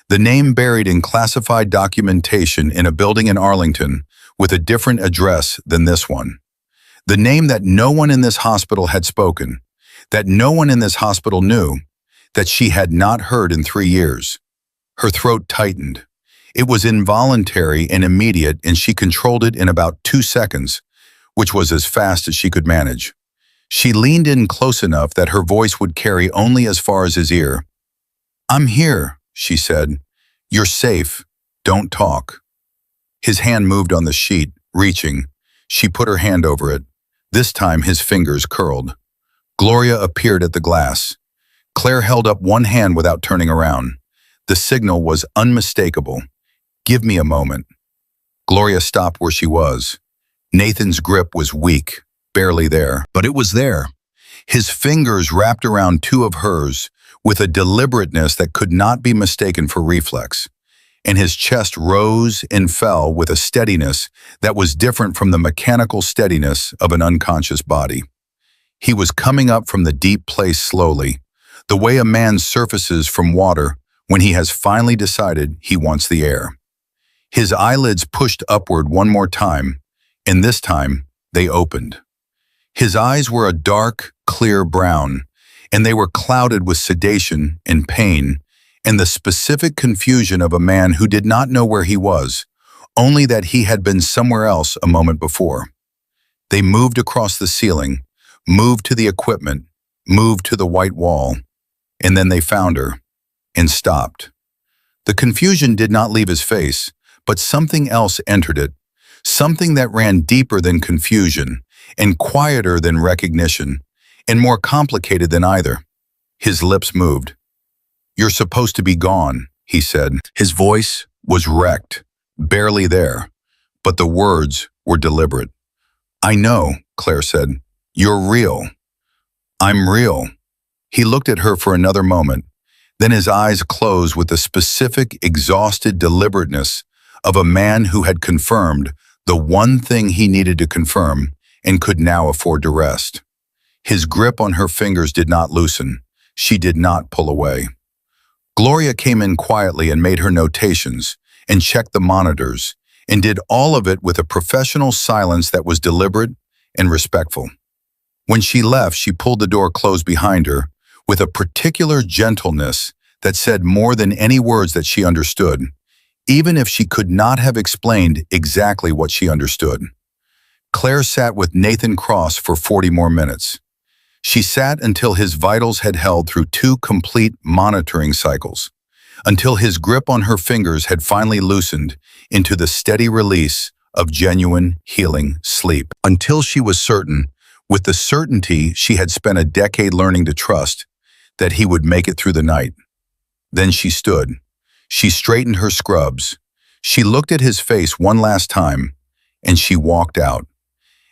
The name buried in classified documentation in a building in Arlington with a different address than this one. The name that no one in this hospital had spoken, that no one in this hospital knew, that she had not heard in 3 years. Her throat tightened. It was involuntary and immediate, and she controlled it in about 2 seconds, which was as fast as she could manage. She leaned in close enough that her voice would carry only as far as his ear. "I'm here," she said. "You're safe. Don't talk." His hand moved on the sheet, reaching. She put her hand over it. This time his fingers curled. Gloria appeared at the glass. Claire held up one hand without turning around. The signal was unmistakable. "Give me a moment." Gloria stopped where she was. Nathan's grip was weak, barely there, but it was there. His fingers wrapped around 2 of hers with a deliberateness that could not be mistaken for reflex, and his chest rose and fell with a steadiness that was different from the mechanical steadiness of an unconscious body. He was coming up from the deep place slowly, the way a man surfaces from water when he has finally decided he wants the air. His eyelids pushed upward one more time, and this time they opened. His eyes were a dark, clear brown, and they were clouded with sedation and pain and the specific confusion of a man who did not know where he was, only that he had been somewhere else a moment before. They moved across the ceiling, moved to the equipment, moved to the white wall, and then they found her and stopped. The confusion did not leave his face, but something else entered it, something that ran deeper than confusion and quieter than recognition and more complicated than either. His lips moved. "You're supposed to be gone," he said. His voice was wrecked, barely there, but the words were deliberate. "I know," Claire said. "You're real." "I'm real." He looked at her for another moment. Then his eyes closed with the specific, exhausted deliberateness of a man who had confirmed the one thing he needed to confirm and could now afford to rest. His grip on her fingers did not loosen. She did not pull away. Gloria came in quietly and made her notations and checked the monitors and did all of it with a professional silence that was deliberate and respectful. When she left, she pulled the door closed behind her with a particular gentleness that said more than any words that she understood, even if she could not have explained exactly what she understood. Claire sat with Nathan Cross for 40 more minutes. She sat until his vitals had held through 2 complete monitoring cycles, until his grip on her fingers had finally loosened into the steady release of genuine healing sleep, until she was certain, with the certainty she had spent a decade learning to trust, that he would make it through the night. Then she stood. She straightened her scrubs. She looked at his face one last time, and she walked out.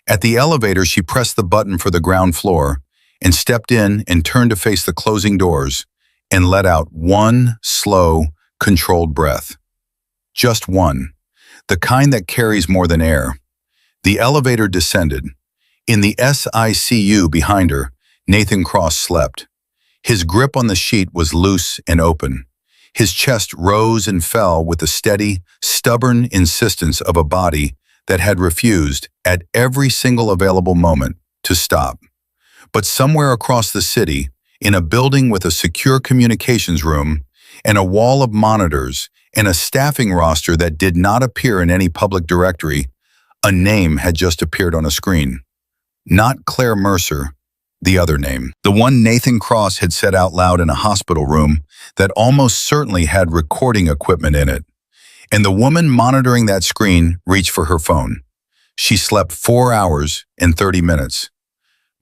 At the elevator, she pressed the button for the ground floor and stepped in and turned to face the closing doors and let out one slow, controlled breath. Just one, the kind that carries more than air. The elevator descended. In the SICU behind her, Nathan Cross slept. His grip on the sheet was loose and open. His chest rose and fell with the steady, stubborn insistence of a body that had refused, at every single available moment, to stop. But somewhere across the city, in a building with a secure communications room and a wall of monitors and a staffing roster that did not appear in any public directory, a name had just appeared on a screen. Not Claire Mercer, the other name. The one Nathan Cross had said out loud in a hospital room that almost certainly had recording equipment in it. And the woman monitoring that screen reached for her phone. She slept 4 hours and 30 minutes.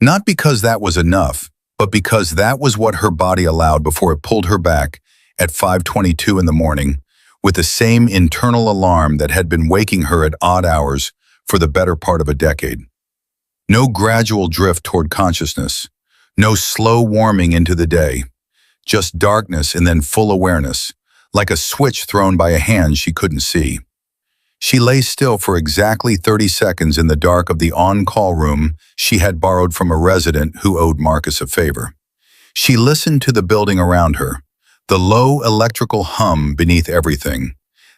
Not because that was enough, but because that was what her body allowed before it pulled her back at 5:22 in the morning with the same internal alarm that had been waking her at odd hours for the better part of a decade. No gradual drift toward consciousness, no slow warming into the day, just darkness and then full awareness, like a switch thrown by a hand she couldn't see. She lay still for exactly 30 seconds in the dark of the on-call room she had borrowed from a resident who owed Marcus a favor. She listened to the building around her, the low electrical hum beneath everything,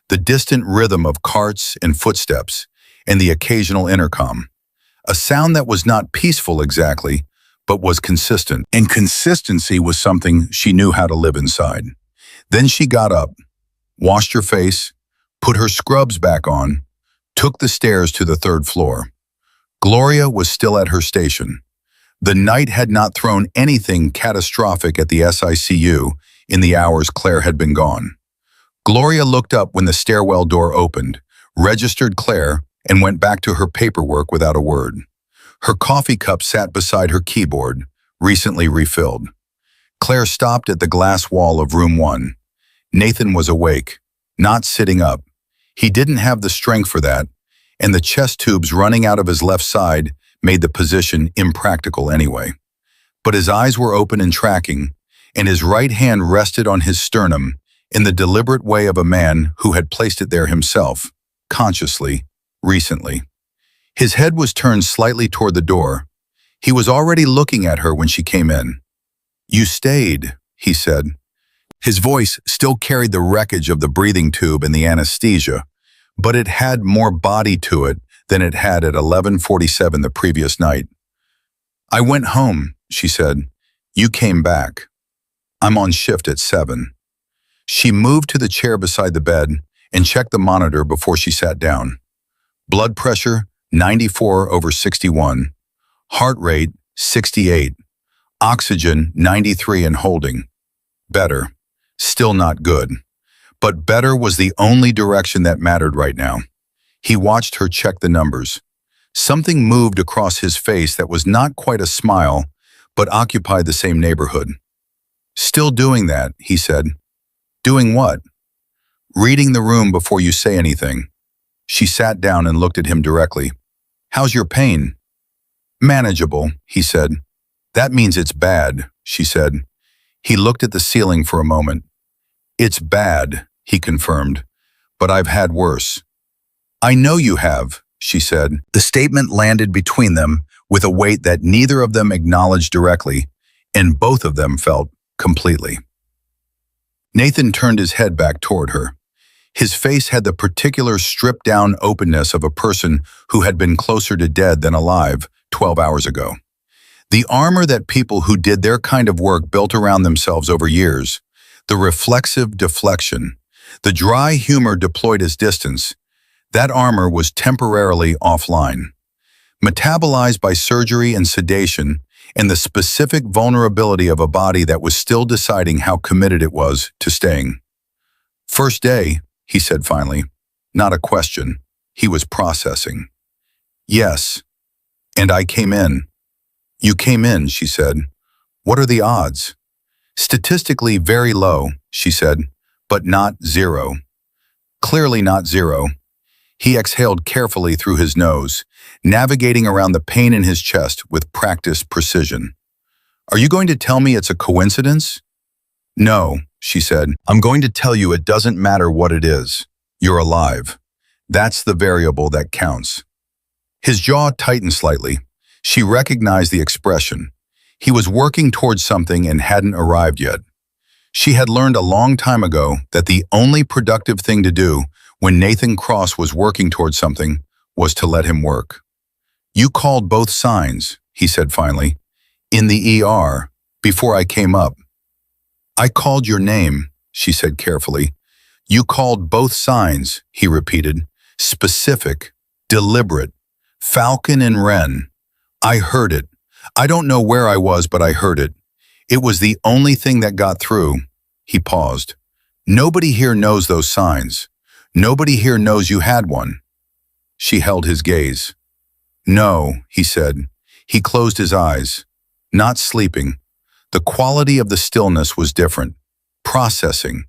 the distant rhythm of carts and footsteps, and the occasional intercom. A sound that was not peaceful exactly, but was consistent. And consistency was something she knew how to live inside. Then she got up, washed her face, put her scrubs back on, took the stairs to the third floor. Gloria was still at her station. The night had not thrown anything catastrophic at the SICU in the hours Claire had been gone. Gloria looked up when the stairwell door opened, registered Claire, and went back to her paperwork without a word. Her coffee cup sat beside her keyboard, recently refilled. Claire stopped at the glass wall of room 1. Nathan was awake, not sitting up. He didn't have the strength for that, and the chest tubes running out of his left side made the position impractical anyway. But his eyes were open and tracking, and his right hand rested on his sternum in the deliberate way of a man who had placed it there himself, consciously, recently. His head was turned slightly toward the door. He was already looking at her when she came in. "You stayed," he said. His voice still carried the wreckage of the breathing tube and the anesthesia, but it had more body to it than it had at 11:47 the previous night. "I went home," she said. "You came back. I'm on shift at 7. She moved to the chair beside the bed and checked the monitor before she sat down. Blood pressure, 94/61. Heart rate, 68. Oxygen, 93 and holding. Better. Still not good. But better was the only direction that mattered right now. He watched her check the numbers. Something moved across his face that was not quite a smile, but occupied the same neighborhood. "Still doing that," he said. "Doing what?" "Reading the room before you say anything." She sat down and looked at him directly. "How's your pain?" "Manageable," he said. "That means it's bad," she said. He looked at the ceiling for a moment. "It's bad," he confirmed, "but I've had worse." "I know you have," she said. The statement landed between them with a weight that neither of them acknowledged directly, and both of them felt completely. Nathan turned his head back toward her. His face had the particular stripped-down openness of a person who had been closer to dead than alive 12 hours ago. The armor that people who did their kind of work built around themselves over years, the reflexive deflection, the dry humor deployed as distance, that armor was temporarily offline. Metabolized by surgery and sedation, and the specific vulnerability of a body that was still deciding how committed it was to staying. "First day," he said finally. Not a question. He was processing. "Yes. And I came in." "You came in," she said. "What are the odds?" "Statistically very low," she said, "but not zero." Clearly not zero. He exhaled carefully through his nose, navigating around the pain in his chest with practiced precision. "Are you going to tell me it's a coincidence?" "No," she said. "I'm going to tell you it doesn't matter what it is. You're alive. That's the variable that counts." His jaw tightened slightly. She recognized the expression. He was working towards something and hadn't arrived yet. She had learned a long time ago that the only productive thing to do when Nathan Cross was working towards something was to let him work. "You called both signs," he said finally, "in the ER, before I came up." "I called your name," she said carefully. "You called both signs," he repeated. "Specific, deliberate, Falcon and Wren. I heard it. I don't know where I was, but I heard it. It was the only thing that got through." He paused. "Nobody here knows those signs. Nobody here knows you had one." She held his gaze. "No," he said. He closed his eyes. Not sleeping. The quality of the stillness was different. Processing.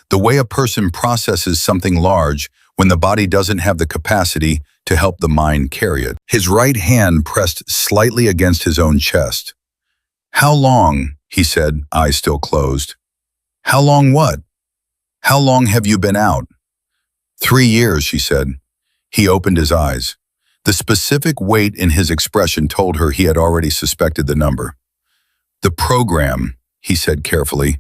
The way a person processes something large when the body doesn't have the capacity to help the mind carry it. His right hand pressed slightly against his own chest. "How long?" he said, eyes still closed. "How long what? How long have you been out?" 3 years, she said. He opened his eyes. The specific weight in his expression told her he had already suspected the number. "The program," he said carefully.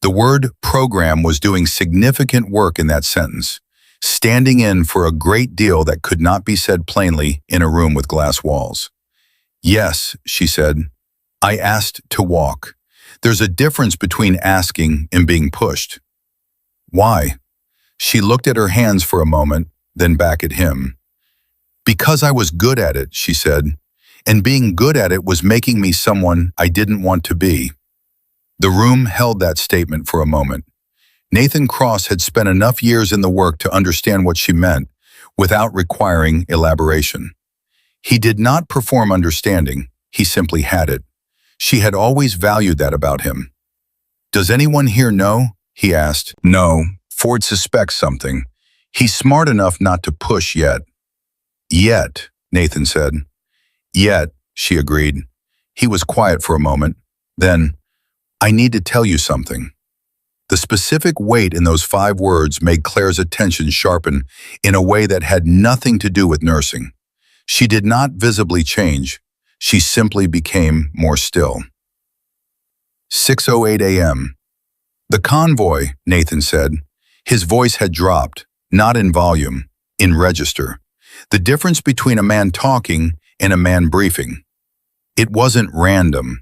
The word program was doing significant work in that sentence, standing in for a great deal that could not be said plainly in a room with glass walls. Yes, she said. I asked to walk. There's a difference between asking and being pushed. Why? She looked at her hands for a moment, then back at him. Because I was good at it, she said, and being good at it was making me someone I didn't want to be. The room held that statement for a moment. Nathan Cross had spent enough years in the work to understand what she meant, without requiring elaboration. He did not perform understanding, he simply had it. She had always valued that about him. Does anyone here know? He asked. No, Ford suspects something. He's smart enough not to push yet. Yet, Nathan said. Yet, she agreed. He was quiet for a moment. Then, I need to tell you something. The specific weight in those 5 words made Claire's attention sharpen in a way that had nothing to do with nursing. She did not visibly change. She simply became more still. 6:08 a.m. The convoy, Nathan said. His voice had dropped, not in volume, in register. The difference between a man talking and a man briefing. It wasn't random.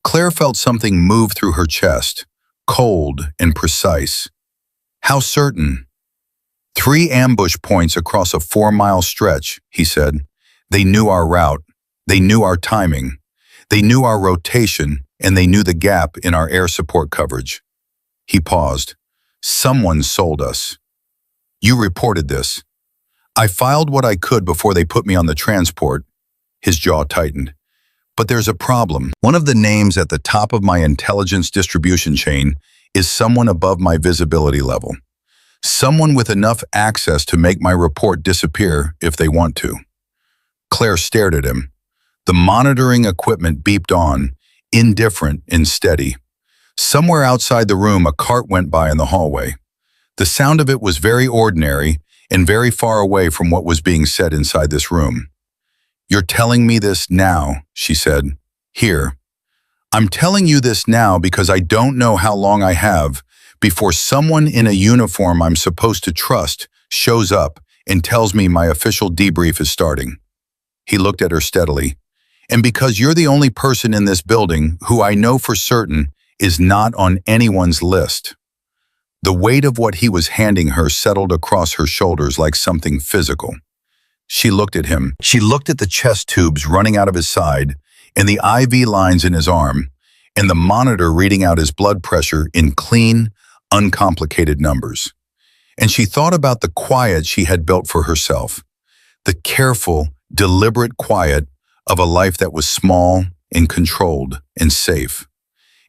Claire felt something move through her chest, cold and precise. How certain? 3 ambush points across a 4-mile stretch, he said. They knew our route. They knew our timing. They knew our rotation, and they knew the gap in our air support coverage. He paused. Someone sold us. You reported this. I filed what I could before they put me on the transport. His jaw tightened. But there's a problem. One of the names at the top of my intelligence distribution chain is someone above my visibility level. Someone with enough access to make my report disappear if they want to. Claire stared at him. The monitoring equipment beeped on, indifferent and steady. Somewhere outside the room, a cart went by in the hallway. The sound of it was very ordinary and very far away from what was being said inside this room. You're telling me this now, she said. Here. I'm telling you this now because I don't know how long I have before someone in a uniform I'm supposed to trust shows up and tells me my official debrief is starting. He looked at her steadily. And because you're the only person in this building who I know for certain is not on anyone's list. The weight of what he was handing her settled across her shoulders like something physical. She looked at him. She looked at the chest tubes running out of his side and the IV lines in his arm and the monitor reading out his blood pressure in clean, uncomplicated numbers. And she thought about the quiet she had built for herself, the careful, deliberate quiet of a life that was small and controlled and safe.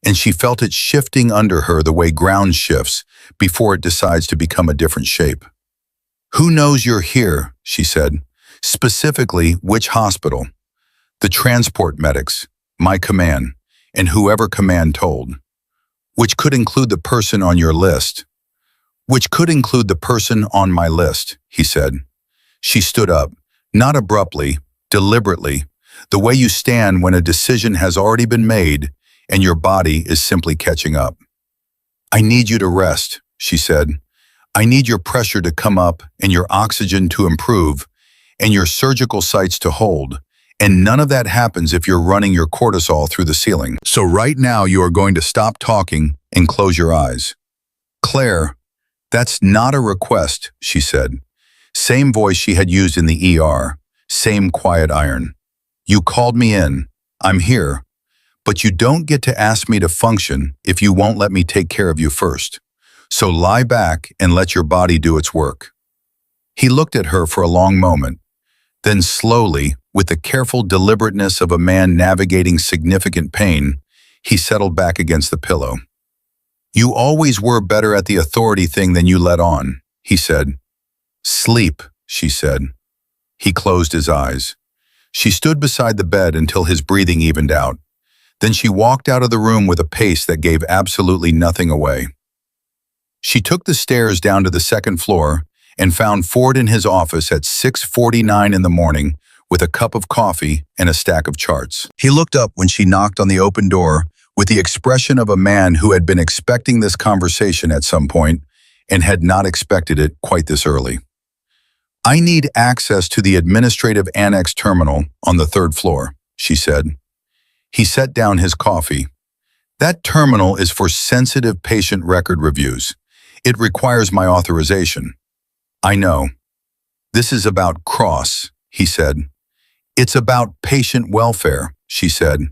And she felt it shifting under her the way ground shifts before it decides to become a different shape. Who knows you're here, she said. Specifically, which hospital? The transport medics, my command, and whoever command told. Which could include the person on your list. Which could include the person on my list, he said. She stood up, not abruptly, deliberately, the way you stand when a decision has already been made and your body is simply catching up. I need you to rest, she said. I need your pressure to come up and your oxygen to improve and your surgical sites to hold. And none of that happens if you're running your cortisol through the ceiling. So right now you are going to stop talking and close your eyes. Claire, that's not a request, she said. Same voice she had used in the ER. Same quiet iron. You called me in. I'm here. But you don't get to ask me to function if you won't let me take care of you first. So lie back and let your body do its work. He looked at her for a long moment. Then slowly, with the careful deliberateness of a man navigating significant pain, he settled back against the pillow. You always were better at the authority thing than you let on, he said. Sleep, she said. He closed his eyes. She stood beside the bed until his breathing evened out. Then she walked out of the room with a pace that gave absolutely nothing away. She took the stairs down to the second floor and found Ford in his office at 6:49 in the morning with a cup of coffee and a stack of charts. He looked up when she knocked on the open door with the expression of a man who had been expecting this conversation at some point and had not expected it quite this early. "I need access to the administrative annex terminal on the 3rd floor," she said. He set down his coffee. "That terminal is for sensitive patient record reviews. It requires my authorization." "I know. This is about Cross," he said. "It's about patient welfare," she said.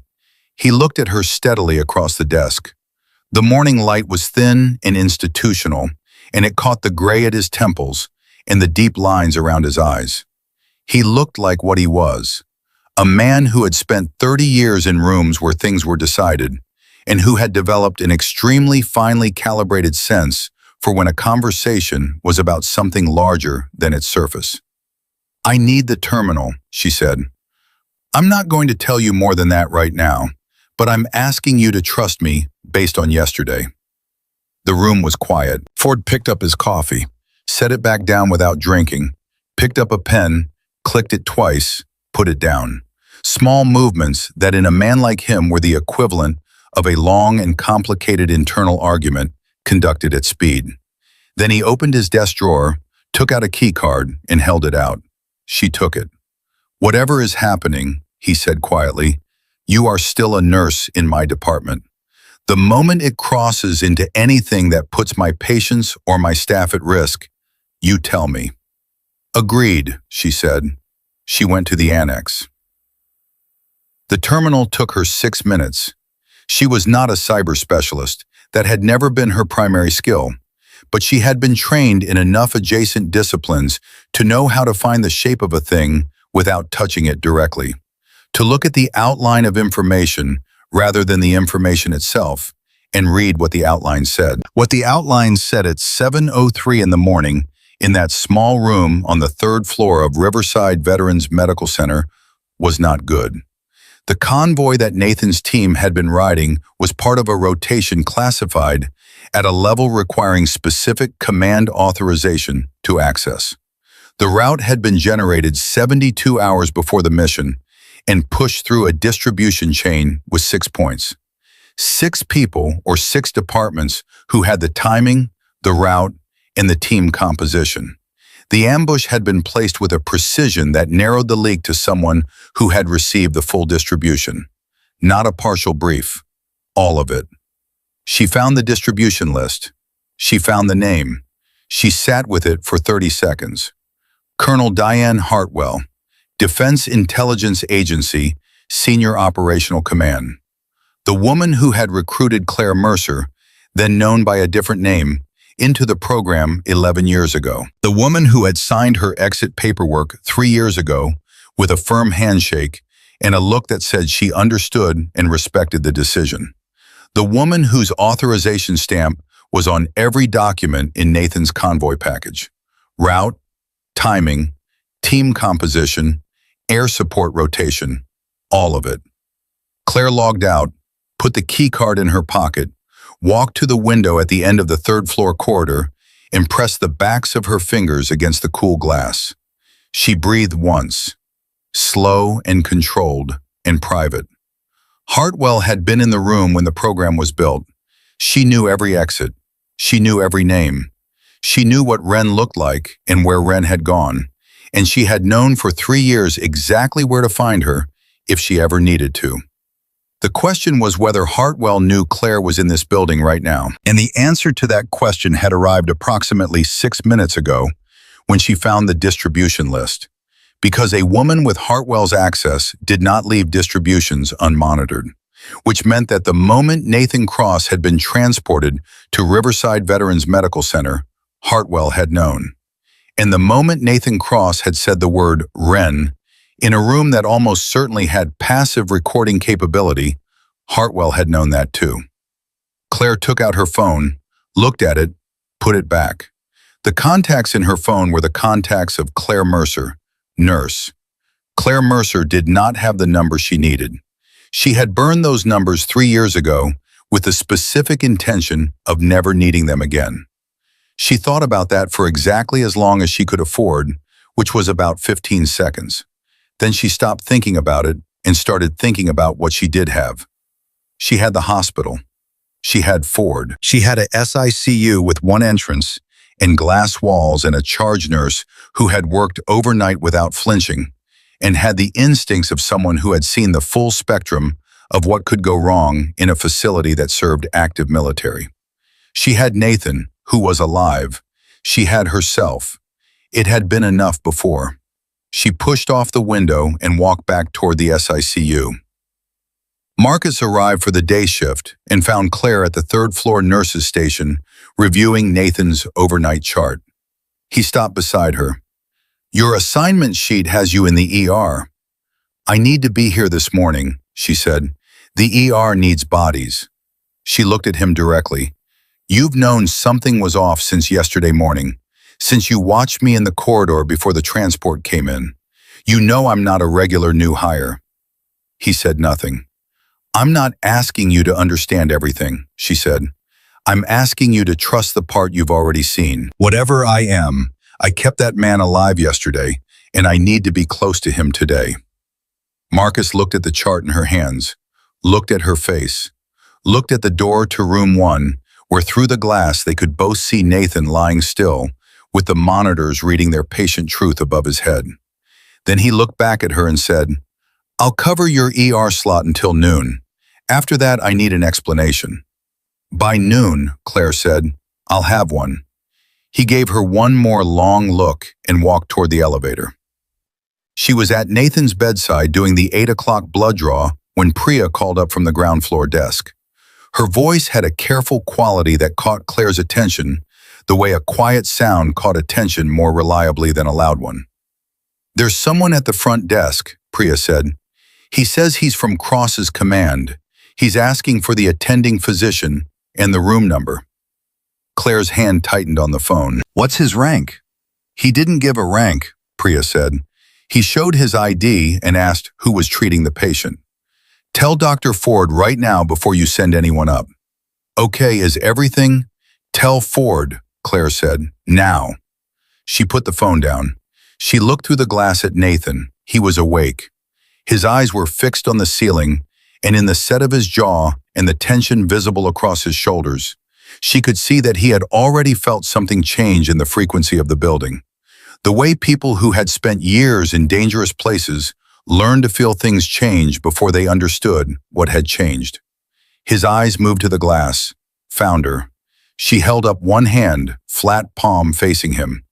He looked at her steadily across the desk. The morning light was thin and institutional, and it caught the gray at his temples and the deep lines around his eyes. He looked like what he was, a man who had spent 30 years in rooms where things were decided, and who had developed an extremely finely calibrated sense for when a conversation was about something larger than its surface. "I need the terminal," she said. "I'm not going to tell you more than that right now, but I'm asking you to trust me based on yesterday." The room was quiet. Ford picked up his coffee, set it back down without drinking, picked up a pen, clicked it twice, put it down. Small movements that in a man like him were the equivalent of a long and complicated internal argument conducted at speed. Then he opened his desk drawer, took out a key card, and held it out. She took it. "Whatever is happening," he said quietly, "you are still a nurse in my department. The moment it crosses into anything that puts my patients or my staff at risk, you tell me." "Agreed," she said. She went to the annex. The terminal took her 6 minutes. She was not a cyber specialist. That had never been her primary skill, but she had been trained in enough adjacent disciplines to know how to find the shape of a thing without touching it directly, to look at the outline of information rather than the information itself, and read what the outline said. What the outline said at 7:03 in the morning in that small room on the 3rd floor of Riverside Veterans Medical Center was not good. The convoy that Nathan's team had been riding was part of a rotation classified at a level requiring specific command authorization to access. The route had been generated 72 hours before the mission and pushed through a distribution chain with 6 points. 6 people or 6 departments who had the timing, the route, and the team composition. The ambush had been placed with a precision that narrowed the leak to someone who had received the full distribution. Not a partial brief, all of it. She found the distribution list. She found the name. She sat with it for 30 seconds. Colonel Diane Hartwell, Defense Intelligence Agency, Senior Operational Command. The woman who had recruited Claire Mercer, then known by a different name, into the program 11 years ago. The woman who had signed her exit paperwork 3 years ago with a firm handshake and a look that said she understood and respected the decision. The woman whose authorization stamp was on every document in Nathan's convoy package. Route, timing, team composition, air support rotation, all of it. Claire logged out, put the key card in her pocket, walked to the window at the end of the 3rd floor corridor, and pressed the backs of her fingers against the cool glass. She breathed once, slow and controlled and private. Hartwell had been in the room when the program was built. She knew every exit. She knew every name. She knew what Wren looked like and where Wren had gone, and she had known for 3 years exactly where to find her if she ever needed to. The question was whether Hartwell knew Claire was in this building right now, and the answer to that question had arrived approximately 6 minutes ago when she found the distribution list, because a woman with Hartwell's access did not leave distributions unmonitored, which meant that the moment Nathan Cross had been transported to Riverside Veterans Medical Center, Hartwell had known. And the moment Nathan Cross had said the word Wren, in a room that almost certainly had passive recording capability, Hartwell had known that too. Claire took out her phone, looked at it, put it back. The contacts in her phone were the contacts of Claire Mercer, nurse. Claire Mercer did not have the number she needed. She had burned those numbers 3 years ago with the specific intention of never needing them again. She thought about that for exactly as long as she could afford, which was about 15 seconds. Then she stopped thinking about it and started thinking about what she did have. She had the hospital. She had Ford. She had a SICU with one entrance and glass walls and a charge nurse who had worked overnight without flinching and had the instincts of someone who had seen the full spectrum of what could go wrong in a facility that served active military. She had Nathan, who was alive. She had herself. It had been enough before. She pushed off the window and walked back toward the SICU. Marcus arrived for the day shift and found Claire at the third-floor nurses' station reviewing Nathan's overnight chart. He stopped beside her. "Your assignment sheet has you in the ER. I need to be here this morning," she said. "The ER needs bodies." She looked at him directly. "You've known something was off since yesterday morning, since you watched me in the corridor before the transport came in. You know I'm not a regular new hire." He said nothing. "I'm not asking you to understand everything," she said. "I'm asking you to trust the part you've already seen. Whatever I am, I kept that man alive yesterday, and I need to be close to him today." Marcus looked at the chart in her hands, looked at her face, looked at the door to room 1, where through the glass they could both see Nathan lying still, with the monitors reading their patient truth above his head. Then he looked back at her and said, "I'll cover your ER slot until noon. After that, I need an explanation." "By noon," Claire said, "I'll have one." He gave her one more long look and walked toward the elevator. She was at Nathan's bedside doing the 8 o'clock blood draw when Priya called up from the ground floor desk. Her voice had a careful quality that caught Claire's attention, the way a quiet sound caught attention more reliably than a loud one. "There's someone at the front desk," Priya said. "He says he's from Cross's command. He's asking for the attending physician and the room number." Claire's hand tightened on the phone. "What's his rank?" "He didn't give a rank," Priya said. "He showed his ID and asked who was treating the patient. Tell Dr. Ford right now before you send anyone up." "Okay, is everything?" "Tell Ford," Claire said. "Now." She put the phone down. She looked through the glass at Nathan. He was awake. His eyes were fixed on the ceiling, and in the set of his jaw and the tension visible across his shoulders, she could see that he had already felt something change in the frequency of the building. The way people who had spent years in dangerous places learned to feel things change before they understood what had changed. His eyes moved to the glass, found her. She held up one hand, flat palm facing him.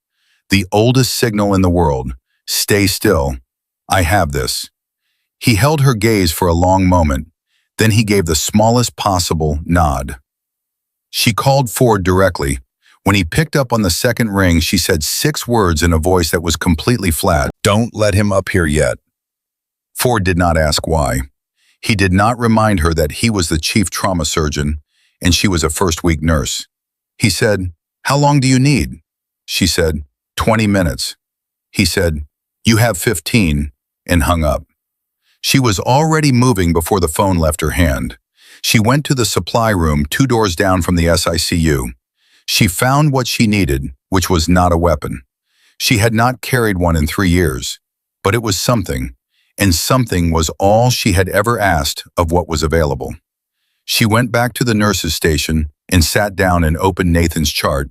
The oldest signal in the world, "Stay still. I have this." He held her gaze for a long moment, then he gave the smallest possible nod. She called Ford directly. When he picked up on the second ring, she said 6 words in a voice that was completely flat. "Don't let him up here yet." Ford did not ask why. He did not remind her that he was the chief trauma surgeon and she was a first-week nurse. He said, "How long do you need?" She said, 20 minutes. He said, "You have 15, and hung up. She was already moving before the phone left her hand. She went to the supply room 2 doors down from the SICU. She found what she needed, which was not a weapon. She had not carried one in 3 years, but it was something, and something was all she had ever asked of what was available. She went back to the nurse's station and sat down and opened Nathan's chart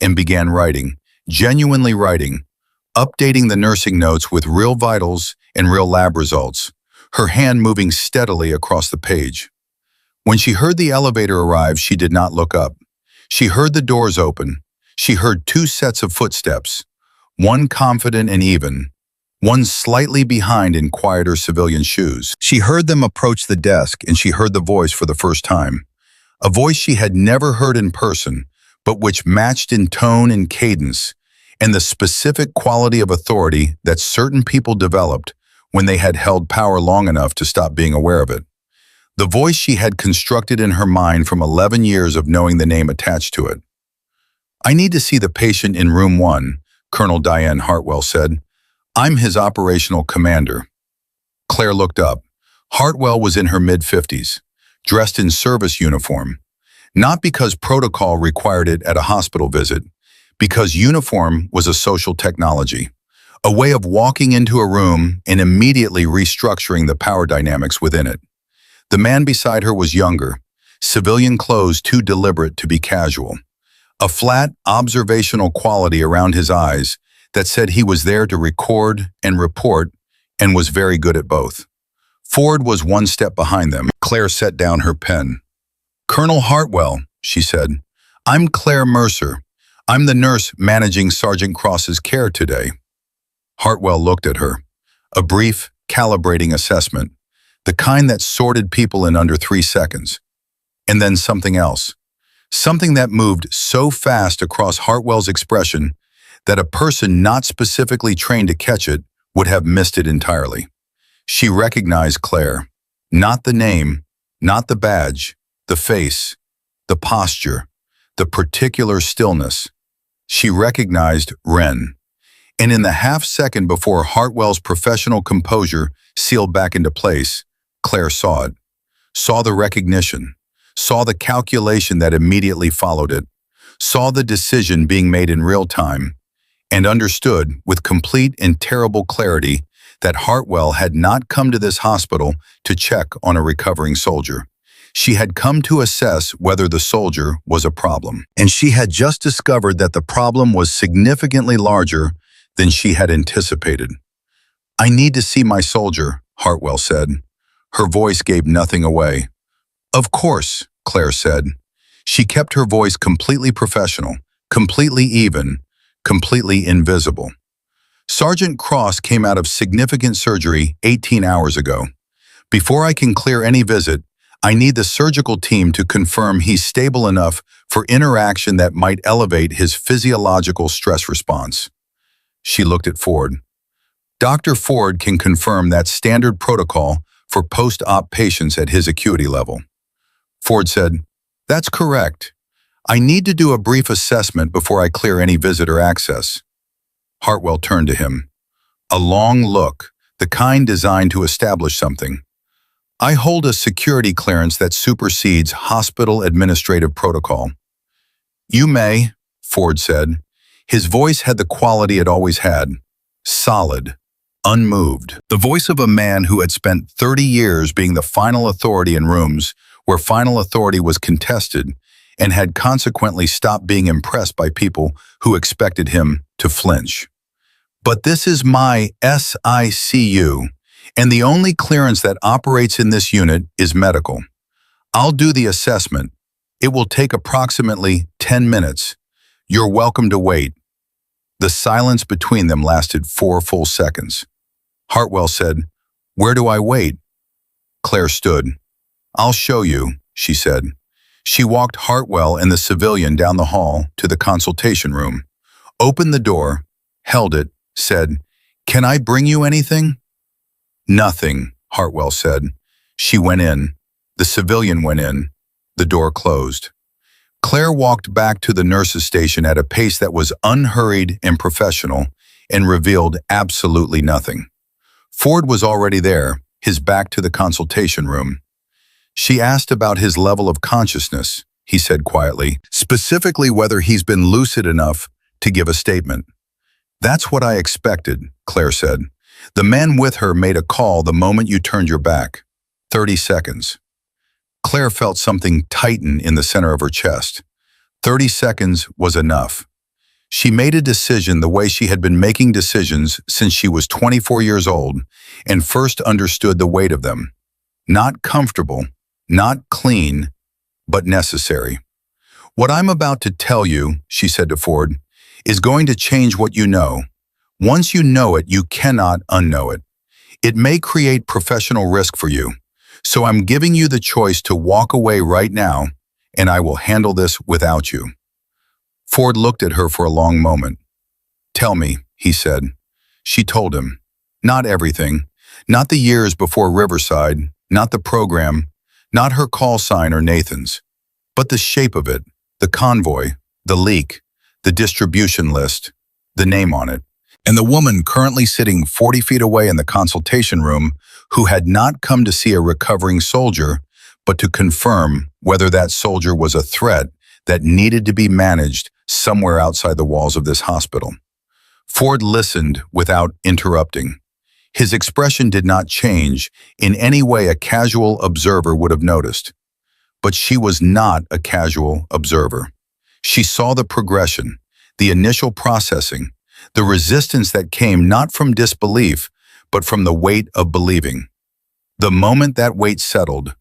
and began writing, genuinely writing, updating the nursing notes with real vitals and real lab results, her hand moving steadily across the page. When she heard the elevator arrive, she did not look up. She heard the doors open. She heard 2 sets of footsteps, one confident and even, one slightly behind in quieter civilian shoes. She heard them approach the desk, and she heard the voice for the first time, a voice she had never heard in person, but which matched in tone and cadence, and the specific quality of authority that certain people developed when they had held power long enough to stop being aware of it. The voice she had constructed in her mind from 11 years of knowing the name attached to it. "I need to see the patient in room 1, Colonel Diane Hartwell said. "I'm his operational commander." Claire looked up. Hartwell was in her mid-50s, dressed in service uniform, not because protocol required it at a hospital visit, because uniform was a social technology, a way of walking into a room and immediately restructuring the power dynamics within it. The man beside her was younger, civilian clothes too deliberate to be casual. A flat, observational quality around his eyes that said he was there to record and report and was very good at both. Ford was one step behind them. Claire set down her pen. "Colonel Hartwell," she said. "I'm Claire Mercer. I'm the nurse managing Sergeant Cross's care today." Hartwell looked at her. A brief, calibrating assessment, the kind that sorted people in under 3 seconds. And then something else. Something that moved so fast across Hartwell's expression that a person not specifically trained to catch it would have missed it entirely. She recognized Claire. Not the name, not the badge, the face, the posture, the particular stillness. She recognized Wren. And in the half second before Hartwell's professional composure sealed back into place, Claire saw it, saw the recognition, saw the calculation that immediately followed it, saw the decision being made in real time, and understood with complete and terrible clarity that Hartwell had not come to this hospital to check on a recovering soldier. She had come to assess whether the soldier was a problem. And she had just discovered that the problem was significantly larger than she had anticipated. "I need to see my soldier," Hartwell said. Her voice gave nothing away. "Of course," Claire said. She kept her voice completely professional, completely even, completely invisible. "Sergeant Cross came out of significant surgery 18 hours ago. Before I can clear any visit, I need the surgical team to confirm he's stable enough for interaction that might elevate his physiological stress response." She looked at Ford. "Dr. Ford can confirm that standard protocol for post-op patients at his acuity level." Ford said, "That's correct. I need to do a brief assessment before I clear any visitor access." Hartwell turned to him. A long look, the kind designed to establish something. "I hold a security clearance that supersedes hospital administrative protocol." "You may," Ford said. His voice had the quality it always had. Solid, unmoved. The voice of a man who had spent 30 years being the final authority in rooms where final authority was contested and had consequently stopped being impressed by people who expected him to flinch. "But this is my SICU, and the only clearance that operates in this unit is medical. I'll do the assessment. It will take approximately 10 minutes. You're welcome to wait." The silence between them lasted 4 full seconds. Hartwell said, "Where do I wait?" Claire stood. "I'll show you," she said. She walked Hartwell and the civilian down the hall to the consultation room, opened the door, held it, said, "Can I bring you anything?" "Nothing," Hartwell said. She went in. The civilian went in. The door closed. Claire walked back to the nurse's station at a pace that was unhurried and professional and revealed absolutely nothing. Ford was already there, his back to the consultation room. She asked about his level of consciousness, he said quietly, specifically whether he's been lucid enough to give a statement. "That's what I expected," Claire said. "The man with her made a call the moment you turned your back. 30 seconds. Claire felt something tighten in the center of her chest. 30 seconds was enough. She made a decision the way she had been making decisions since she was 24 years old and first understood the weight of them. Not comfortable, not clean, but necessary. "What I'm about to tell you," she said to Ford, "is going to change what you know. Once you know it, you cannot unknow it. It may create professional risk for you. So I'm giving you the choice to walk away right now, and I will handle this without you." Ford looked at her for a long moment. "Tell me," he said. She told him. Not everything. Not the years before Riverside, not the program, not her call sign or Nathan's, but the shape of it, the convoy, the leak, the distribution list, the name on it. And the woman currently sitting 40 feet away in the consultation room who had not come to see a recovering soldier, but to confirm whether that soldier was a threat that needed to be managed somewhere outside the walls of this hospital. Ford listened without interrupting. His expression did not change in any way a casual observer would have noticed. But she was not a casual observer. She saw the progression, the initial processing, the resistance that came not from disbelief, but from the weight of believing. The moment that weight settled,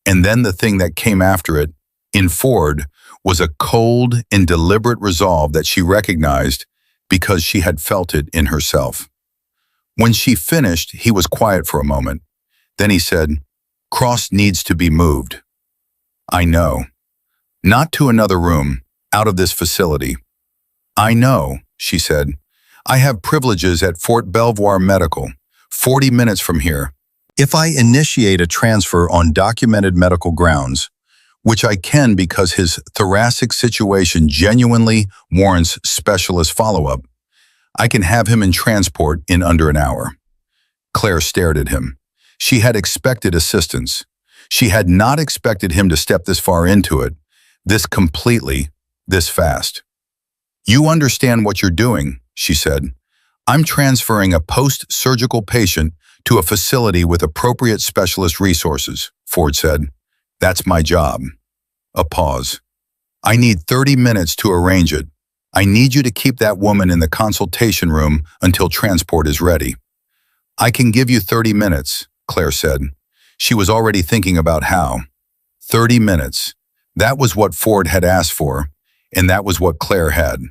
and then the thing that came after it, in Ford, was a cold and deliberate resolve that she recognized because she had felt it in herself. When she finished, he was quiet for a moment. Then he said, "Cross needs to be moved." "I know. Not to another room, out of this facility." "I know," she said. "I have privileges at Fort Belvoir Medical, 40 minutes from here. If I initiate a transfer on documented medical grounds, which I can because his thoracic situation genuinely warrants specialist follow-up, I can have him in transport in under an hour." Claire stared at him. She had expected assistance. She had not expected him to step this far into it, this completely, this fast. "You understand what you're doing," she said. "I'm transferring a post-surgical patient to a facility with appropriate specialist resources," Ford said. "That's my job." A pause. "I need 30 minutes to arrange it. I need you to keep that woman in the consultation room until transport is ready." "I can give you 30 minutes," Claire said. She was already thinking about how. 30 minutes. That was what Ford had asked for, and that was what Claire had.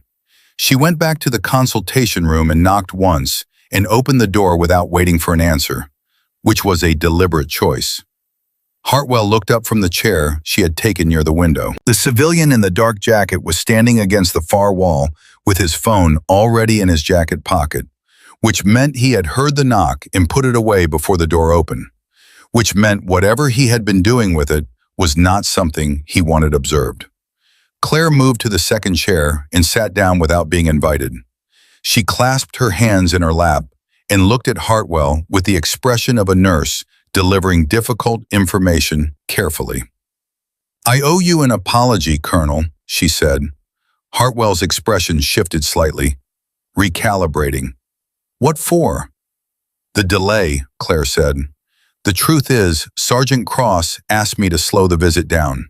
She went back to the consultation room and knocked once, and opened the door without waiting for an answer, which was a deliberate choice. Hartwell looked up from the chair she had taken near the window. The civilian in the dark jacket was standing against the far wall with his phone already in his jacket pocket, which meant he had heard the knock and put it away before the door opened, which meant whatever he had been doing with it was not something he wanted observed. Claire moved to the second chair and sat down without being invited. She clasped her hands in her lap and looked at Hartwell with the expression of a nurse delivering difficult information carefully. "I owe you an apology, Colonel," she said. Hartwell's expression shifted slightly, recalibrating. "What for?" "The delay," Claire said. "The truth is, Sergeant Cross asked me to slow the visit down."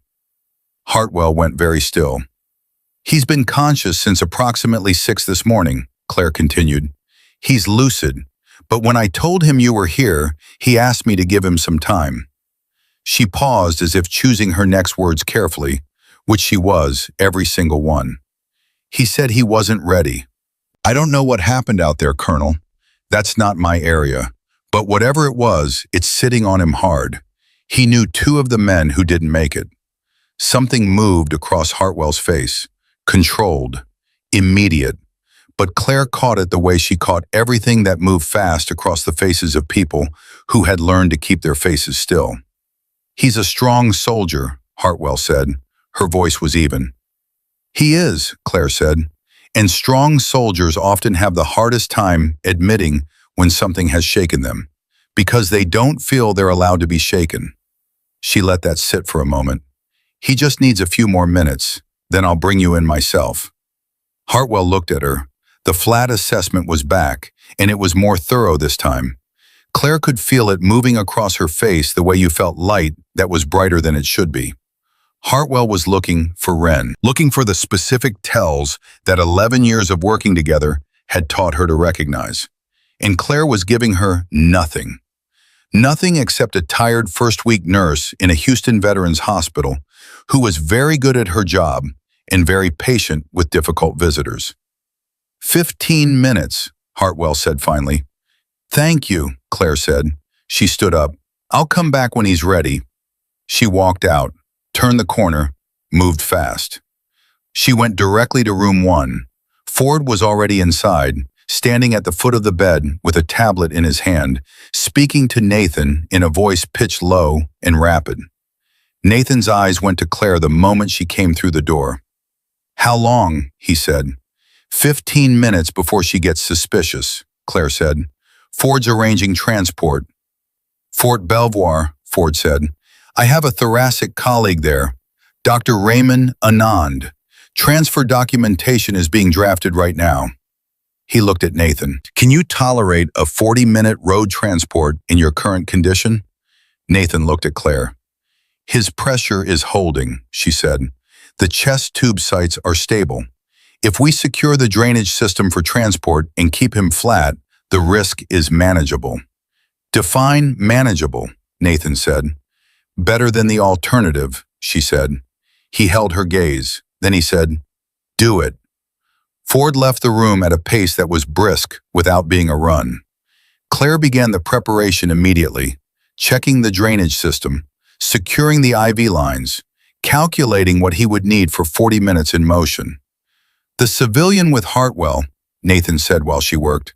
Hartwell went very still. "He's been conscious since approximately 6 this morning," Claire continued. "He's lucid, but when I told him you were here, he asked me to give him some time." She paused as if choosing her next words carefully, which she was, every single one. "He said he wasn't ready. I don't know what happened out there, Colonel. That's not my area. But whatever it was, it's sitting on him hard. He knew 2 of the men who didn't make it." Something moved across Hartwell's face, controlled, immediate. But Claire caught it the way she caught everything that moved fast across the faces of people who had learned to keep their faces still. "He's a strong soldier," Hartwell said. Her voice was even. "He is," Claire said. "And strong soldiers often have the hardest time admitting when something has shaken them, because they don't feel they're allowed to be shaken." She let that sit for a moment. "He just needs a few more minutes, then I'll bring you in myself." Hartwell looked at her. The flat assessment was back, and it was more thorough this time. Claire could feel it moving across her face the way you felt light that was brighter than it should be. Hartwell was looking for Wren, looking for the specific tells that 11 years of working together had taught her to recognize. And Claire was giving her nothing. Nothing except a tired first-week nurse in a Houston Veterans Hospital who was very good at her job and very patient with difficult visitors. 15 minutes, Hartwell said finally. "Thank you," Claire said. She stood up. "I'll come back when he's ready." She walked out, turned the corner, moved fast. She went directly to room 1. Ford was already inside, standing at the foot of the bed with a tablet in his hand, speaking to Nathan in a voice pitched low and rapid. Nathan's eyes went to Claire the moment she came through the door. "How long?" he said. 15 minutes before she gets suspicious, Claire said. "Ford's arranging transport." "Fort Belvoir," Ford said. "I have a thoracic colleague there, Dr. Raymond Anand. Transfer documentation is being drafted right now." He looked at Nathan. Can you tolerate a 40-minute road transport in your current condition? Nathan looked at Claire. His pressure is holding, she said. The chest tube sites are stable. If we secure the drainage system for transport and keep him flat, the risk is manageable. Define manageable, Nathan said. Better than the alternative, she said. He held her gaze. Then he said, do it. Ford left the room at a pace that was brisk without being a run. Claire began the preparation immediately, checking the drainage system, securing the IV lines, calculating what he would need for 40 minutes in motion. The civilian with Hartwell, Nathan said while she worked.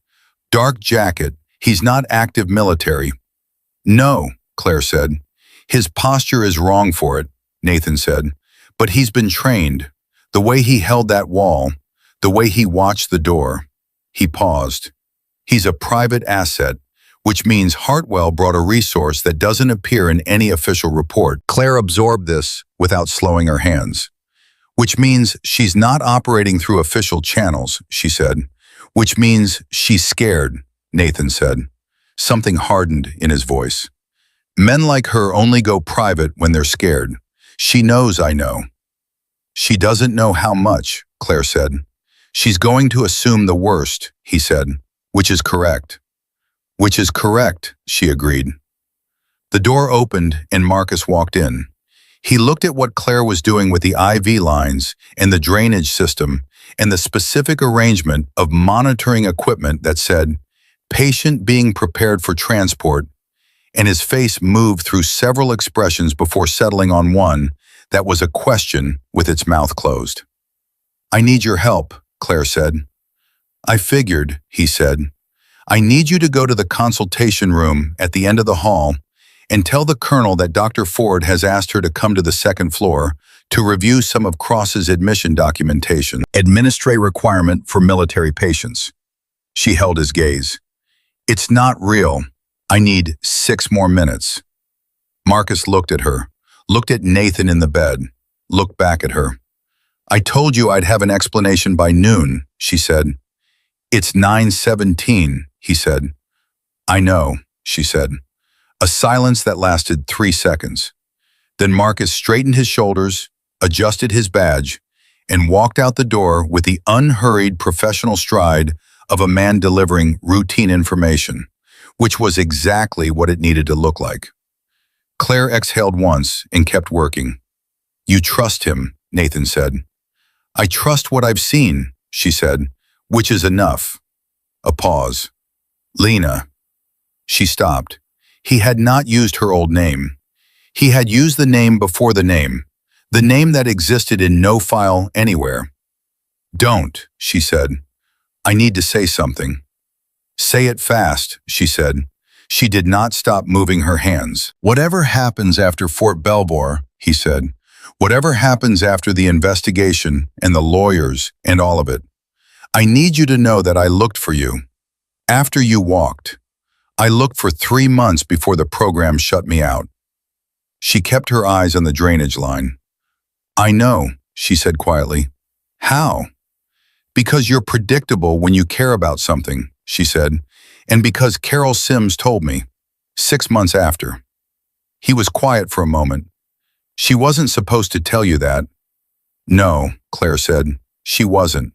Dark jacket, he's not active military. No, Claire said. His posture is wrong for it, Nathan said. But he's been trained. The way he held that wall, the way he watched the door. He paused. He's a private asset, which means Hartwell brought a resource that doesn't appear in any official report. Claire absorbed this without slowing her hands. Which means she's not operating through official channels, she said. Which means she's scared, Nathan said. Something hardened in his voice. Men like her only go private when they're scared. She knows I know. She doesn't know how much, Claire said. She's going to assume the worst, he said, which is correct. Which is correct, she agreed. The door opened and Marcus walked in. He looked at what Claire was doing with the IV lines and the drainage system and the specific arrangement of monitoring equipment that said, patient being prepared for transport, and his face moved through several expressions before settling on one that was a question with its mouth closed. I need your help, Claire said. I figured, he said. I need you to go to the consultation room at the end of the hall and tell the colonel that Dr. Ford has asked her to come to the second floor to review some of Cross's admission documentation. Administrative requirement for military patients. She held his gaze. It's not real. I need 6 more minutes. Marcus looked at her, looked at Nathan in the bed, looked back at her. I told you I'd have an explanation by noon, she said. It's 9:17, he said. I know, she said. A silence that lasted 3 seconds. Then Marcus straightened his shoulders, adjusted his badge, and walked out the door with the unhurried professional stride of a man delivering routine information, which was exactly what it needed to look like. Claire exhaled once and kept working. You trust him, Nathan said. I trust what I've seen, she said, which is enough. A pause. Lena. She stopped. He had not used her old name. He had used the name before the name that existed in no file anywhere. Don't, she said. I need to say something. Say it fast, she said. She did not stop moving her hands. Whatever happens after Fort Belvoir, he said, whatever happens after the investigation and the lawyers and all of it, I need you to know that I looked for you. After you walked, I looked for 3 months before the program shut me out. She kept her eyes on the drainage line. I know, she said quietly. How? Because you're predictable when you care about something, she said, and because Carol Sims told me, 6 months after. He was quiet for a moment. She wasn't supposed to tell you that. No, Claire said, she wasn't.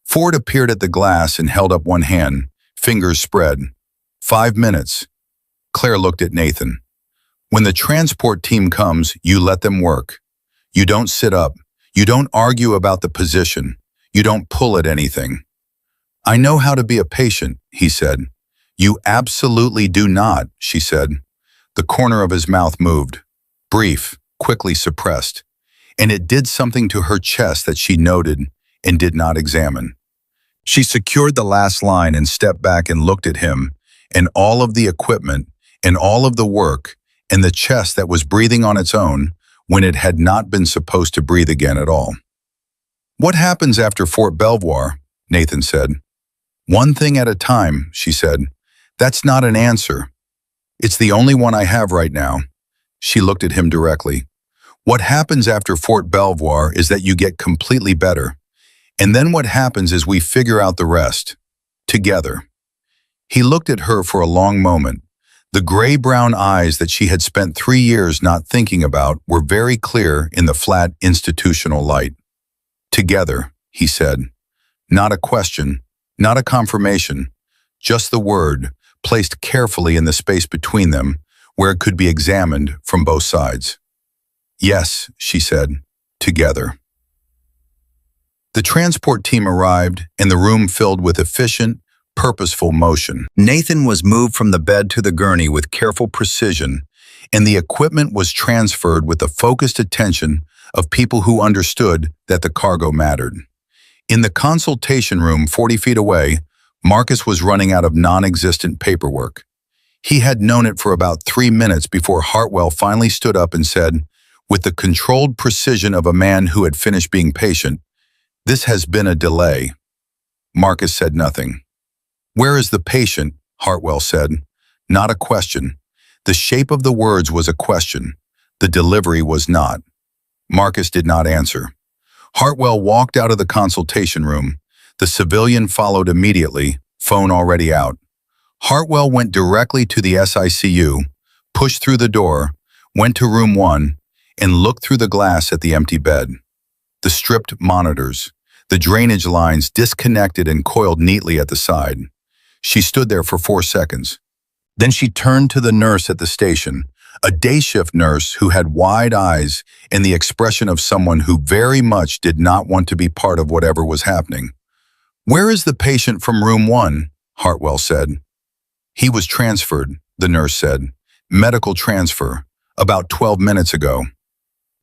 Ford appeared at the glass and held up one hand, fingers spread. 5 minutes. Claire looked at Nathan. When the transport team comes, you let them work. You don't sit up. You don't argue about the position. You don't pull at anything. I know how to be a patient, he said. You absolutely do not, she said. The corner of his mouth moved. Brief, quickly suppressed. And it did something to her chest that she noted and did not examine. She secured the last line and stepped back and looked at him and all of the equipment and all of the work and the chest that was breathing on its own when it had not been supposed to breathe again at all. What happens after Fort Belvoir? Nathan said. One thing at a time, she said. That's not an answer. It's the only one I have right now. She looked at him directly. What happens after Fort Belvoir is that you get completely better. And then what happens is we figure out the rest. together. He looked at her for a long moment. The gray-brown eyes that she had spent 3 years not thinking about were very clear in the flat institutional light. Together, he said. Not a question, not a confirmation, just the word, placed carefully in the space between them, where it could be examined from both sides. Yes, she said, together. The transport team arrived, and the room filled with efficient, purposeful motion. Nathan was moved from the bed to the gurney with careful precision, and the equipment was transferred with the focused attention of people who understood that the cargo mattered. In the consultation room 40 feet away, Marcus was running out of non-existent paperwork. He had known it for about 3 minutes before Hartwell finally stood up and said, with the controlled precision of a man who had finished being patient, "This has been a delay." Marcus said nothing. "Where is the patient?" Hartwell said. Not a question. The shape of the words was a question. The delivery was not. Marcus did not answer. Hartwell walked out of the consultation room. The civilian followed immediately, phone already out. Hartwell went directly to the SICU, pushed through the door, went to room 1, and looked through the glass at the empty bed. The stripped monitors, the drainage lines disconnected and coiled neatly at the side. She stood there for 4 seconds. Then she turned to the nurse at the station, a day shift nurse who had wide eyes and the expression of someone who very much did not want to be part of whatever was happening. "Where is the patient from room 1?" Hartwell said. "He was transferred," the nurse said. "Medical transfer, about 12 minutes ago."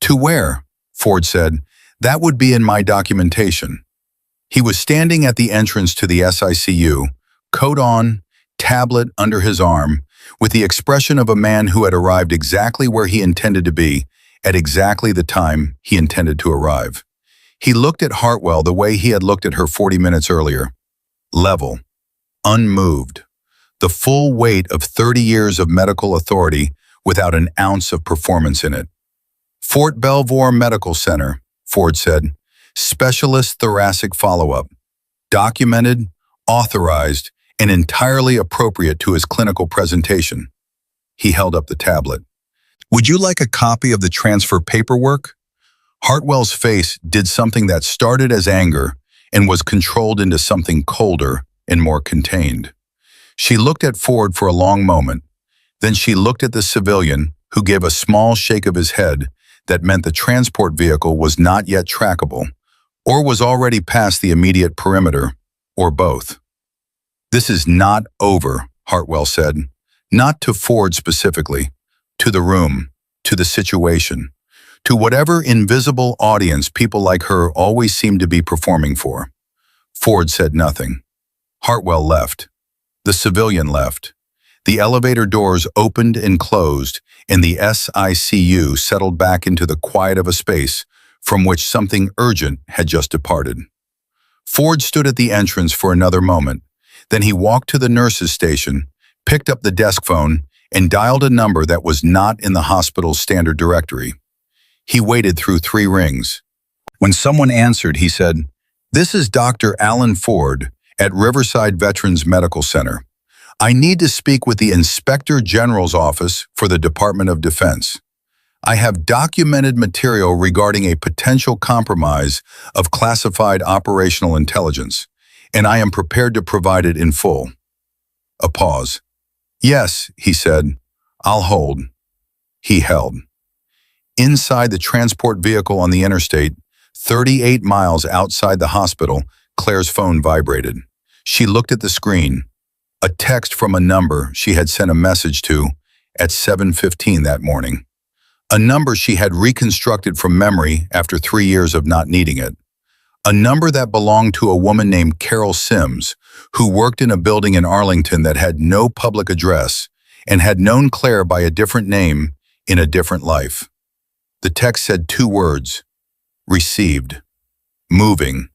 "To where?" Ford said. "That would be in my documentation." He was standing at the entrance to the SICU, coat on, tablet under his arm, with the expression of a man who had arrived exactly where he intended to be, at exactly the time he intended to arrive. He looked at Hartwell the way he had looked at her 40 minutes earlier. Level. Unmoved. The full weight of 30 years of medical authority without an ounce of performance in it. "Fort Belvoir Medical Center," Ford said. "Specialist thoracic follow-up. Documented, authorized, and entirely appropriate to his clinical presentation." He held up the tablet. "Would you like a copy of the transfer paperwork?" Hartwell's face did something that started as anger and was controlled into something colder and more contained. She looked at Ford for a long moment. Then she looked at the civilian, who gave a small shake of his head that meant the transport vehicle was not yet trackable, or was already past the immediate perimeter, or both. "This is not over," Hartwell said. Not to Ford specifically, to the room, to the situation, to whatever invisible audience people like her always seemed to be performing for. Ford said nothing. Hartwell left. The civilian left. The elevator doors opened and closed, and the SICU settled back into the quiet of a space from which something urgent had just departed. Ford stood at the entrance for another moment. Then he walked to the nurse's station, picked up the desk phone, and dialed a number that was not in the hospital's standard directory. He waited through 3 rings. When someone answered, he said, "This is Dr. Alan Ford at Riverside Veterans Medical Center. I need to speak with the Inspector General's office for the Department of Defense. I have documented material regarding a potential compromise of classified operational intelligence, and I am prepared to provide it in full." A pause. "Yes," he said. "I'll hold." He held. Inside the transport vehicle on the interstate, 38 miles outside the hospital, Claire's phone vibrated. She looked at the screen. A text from a number she had sent a message to at 7:15 that morning. A number she had reconstructed from memory after 3 years of not needing it. A number that belonged to a woman named Carol Sims, who worked in a building in Arlington that had no public address and had known Claire by a different name in a different life. The text said 2 words, received, moving,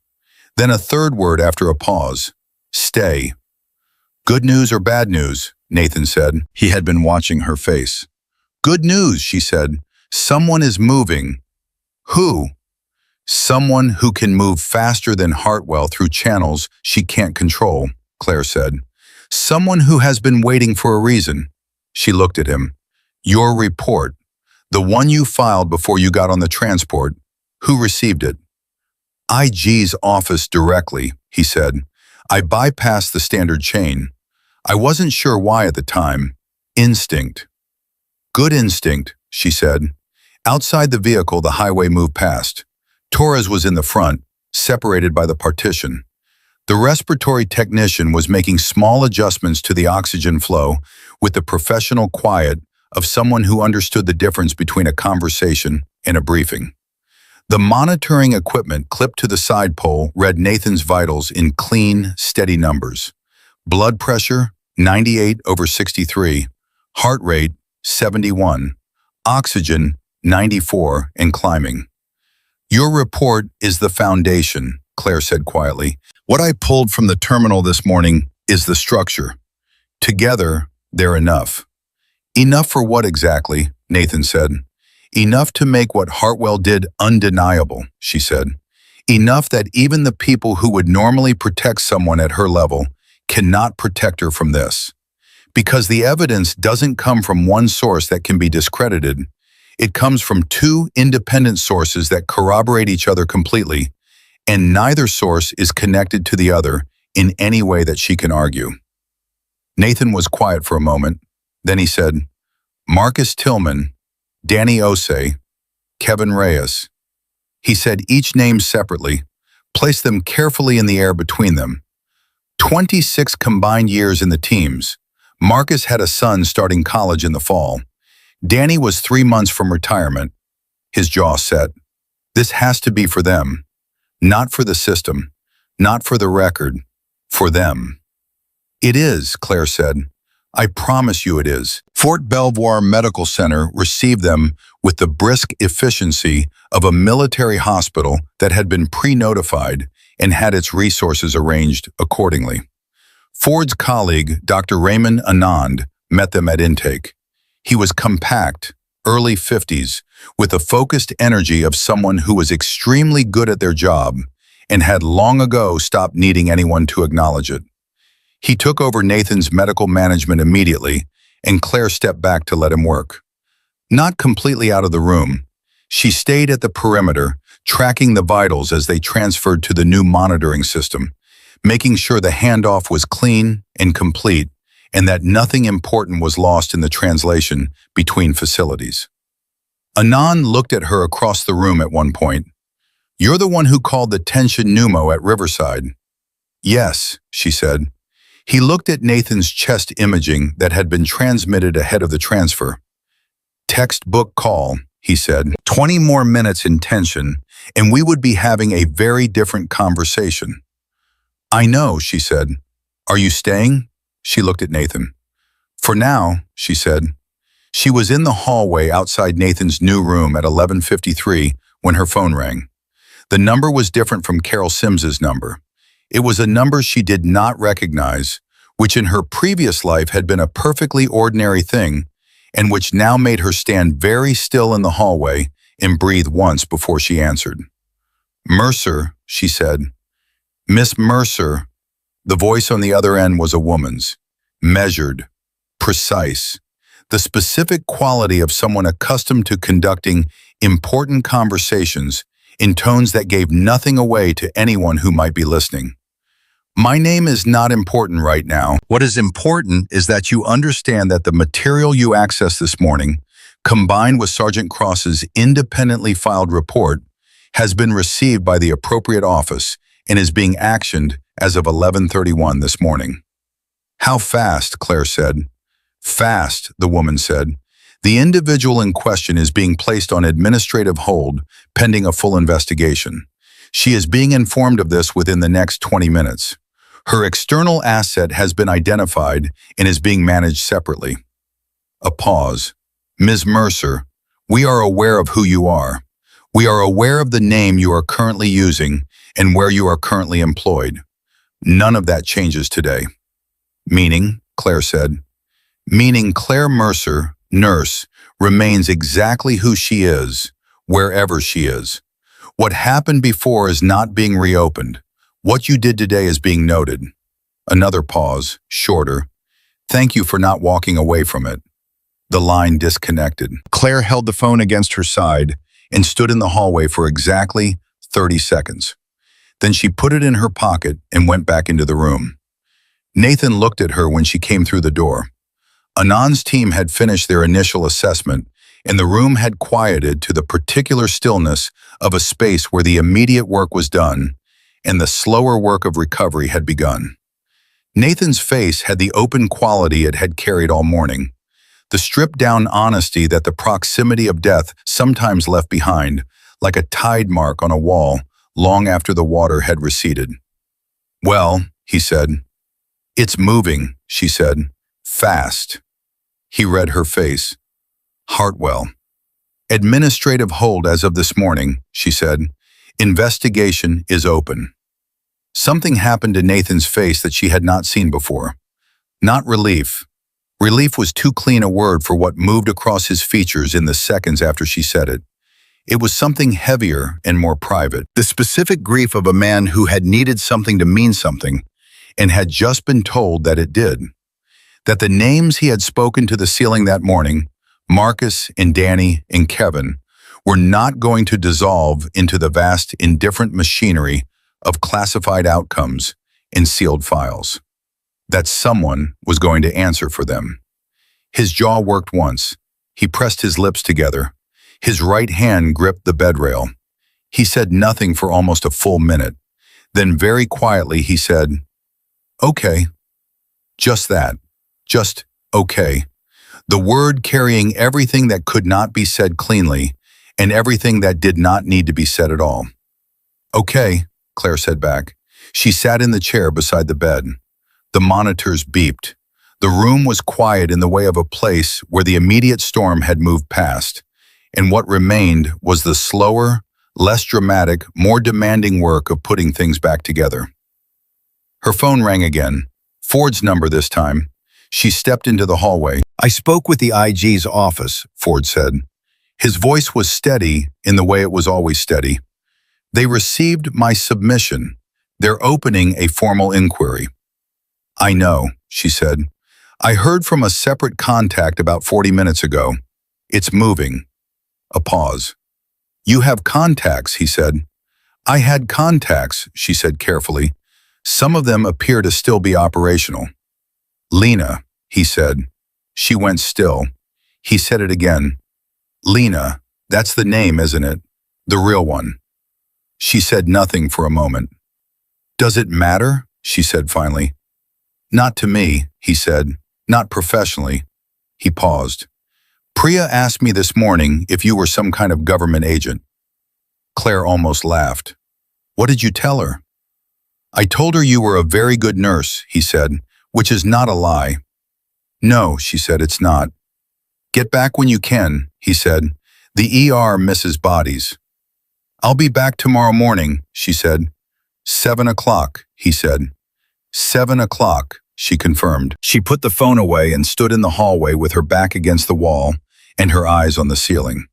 then a third word after a pause, stay. "Good news or bad news?" Nathan said. He had been watching her face. "Good news," she said. "Someone is moving." "Who?" "Someone who can move faster than Hartwell through channels she can't control." Claire said. Someone who has been waiting for a reason. She looked at him. Your report, the one you filed before you got on the transport, who received it? IG's office directly, he said. I bypassed the standard chain. I wasn't sure why at the time. Instinct. Good instinct, she said. Outside the vehicle, the highway moved past. Torres was in the front, separated by the partition. The respiratory technician was making small adjustments to the oxygen flow with the professional quiet of someone who understood the difference between a conversation and a briefing. The monitoring equipment clipped to the side pole read Nathan's vitals in clean, steady numbers. Blood pressure, 98/63. Heart rate, 71. Oxygen, 94 and climbing. Your report is the foundation, Claire said quietly. What I pulled from the terminal this morning is the structure. Together, they're enough. Enough for what exactly? Nathan said. Enough to make what Hartwell did undeniable, she said. Enough that even the people who would normally protect someone at her level cannot protect her from this. Because the evidence doesn't come from one source that can be discredited. It comes from two independent sources that corroborate each other completely, and neither source is connected to the other in any way that she can argue. Nathan was quiet for a moment. Then he said, Marcus Tillman, Danny Osei, Kevin Reyes. He said each name separately, placed them carefully in the air between them. 26 combined years in the teams. Marcus had a son starting college in the fall. Danny was 3 months from retirement. His jaw set. This has to be for them. Not for the system. Not for the record. For them. It is, Claire said. I promise you it is. Fort Belvoir Medical Center received them with the brisk efficiency of a military hospital that had been pre-notified and had its resources arranged accordingly. Ford's colleague, Dr. Raymond Anand, met them at intake. He was compact, early 50s, with the focused energy of someone who was extremely good at their job and had long ago stopped needing anyone to acknowledge it. He took over Nathan's medical management immediately, and Claire stepped back to let him work. Not completely out of the room, she stayed at the perimeter, tracking the vitals as they transferred to the new monitoring system, making sure the handoff was clean and complete, and that nothing important was lost in the translation between facilities. Anand looked at her across the room at one point. You're the one who called the tension pneumo at Riverside. Yes, she said. He looked at Nathan's chest imaging that had been transmitted ahead of the transfer. Textbook call, he said. 20 more minutes in tension, and we would be having a very different conversation. I know, she said. Are you staying? She looked at Nathan. For now, she said. She was in the hallway outside Nathan's new room at 11:53 when her phone rang. The number was different from Carol Sims's number. It was a number she did not recognize, which in her previous life had been a perfectly ordinary thing, and which now made her stand very still in the hallway and breathe once before she answered. Mercer, she said. Miss Mercer. The voice on the other end was a woman's. Measured. Precise. The specific quality of someone accustomed to conducting important conversations in tones that gave nothing away to anyone who might be listening. My name is not important right now. What is important is that you understand that the material you accessed this morning, combined with Sergeant Cross's independently filed report, has been received by the appropriate office and is being actioned as of 11:31 this morning. How fast, Claire said. Fast, the woman said. The individual in question is being placed on administrative hold pending a full investigation. She is being informed of this within the next 20 minutes. Her external asset has been identified and is being managed separately. A pause. Ms. Mercer, we are aware of who you are. We are aware of the name you are currently using and where you are currently employed. None of that changes today. Meaning, Claire said. Meaning Claire Mercer, nurse, remains exactly who she is, wherever she is. What happened before is not being reopened. What you did today is being noted. Another pause, shorter. Thank you for not walking away from it. The line disconnected. Claire held the phone against her side and stood in the hallway for exactly 30 seconds. Then she put it in her pocket and went back into the room. Nathan looked at her when she came through the door. Anand's team had finished their initial assessment, and the room had quieted to the particular stillness of a space where the immediate work was done and the slower work of recovery had begun. Nathan's face had the open quality it had carried all morning, the stripped-down honesty that the proximity of death sometimes left behind, like a tide mark on a wall long after the water had receded. "Well," he said. "It's moving," she said. "Fast." He read her face. "Hartwell. Administrative hold as of this morning," she said. "Investigation is open." Something happened to Nathan's face that she had not seen before. Not relief. Relief was too clean a word for what moved across his features in the seconds after she said it. It was something heavier and more private. The specific grief of a man who had needed something to mean something and had just been told that it did. That the names he had spoken to the ceiling that morning, Marcus and Danny and Kevin, were not going to dissolve into the vast, indifferent machinery of classified outcomes and sealed files. That someone was going to answer for them. His jaw worked once. He pressed his lips together. His right hand gripped the bedrail. He said nothing for almost a full minute. Then very quietly he said, "Okay." Just that. Just okay. The word carrying everything that could not be said cleanly and everything that did not need to be said at all. "Okay," Claire said back. She sat in the chair beside the bed. The monitors beeped. The room was quiet in the way of a place where the immediate storm had moved past, and what remained was the slower, less dramatic, more demanding work of putting things back together. Her phone rang again. Ford's number this time. She stepped into the hallway. "I spoke with the IG's office," Ford said. His voice was steady in the way it was always steady. "They received my submission. They're opening a formal inquiry." "I know," she said. "I heard from a separate contact about 40 minutes ago. It's moving." A pause. "You have contacts," he said. "I had contacts," she said carefully. "Some of them appear to still be operational." "Lena," he said. She went still. He said it again. "Lena, that's the name, isn't it? The real one." She said nothing for a moment. "Does it matter?" she said finally. "Not to me," he said. "Not professionally." He paused. "Priya asked me this morning if you were some kind of government agent." Claire almost laughed. "What did you tell her?" "I told her you were a very good nurse," he said, "which is not a lie." "No," she said, "it's not." "Get back when you can," he said. "The ER misses bodies." "I'll be back tomorrow morning," she said. 7 o'clock, he said. 7 o'clock, she confirmed. She put the phone away and stood in the hallway with her back against the wall and her eyes on the ceiling.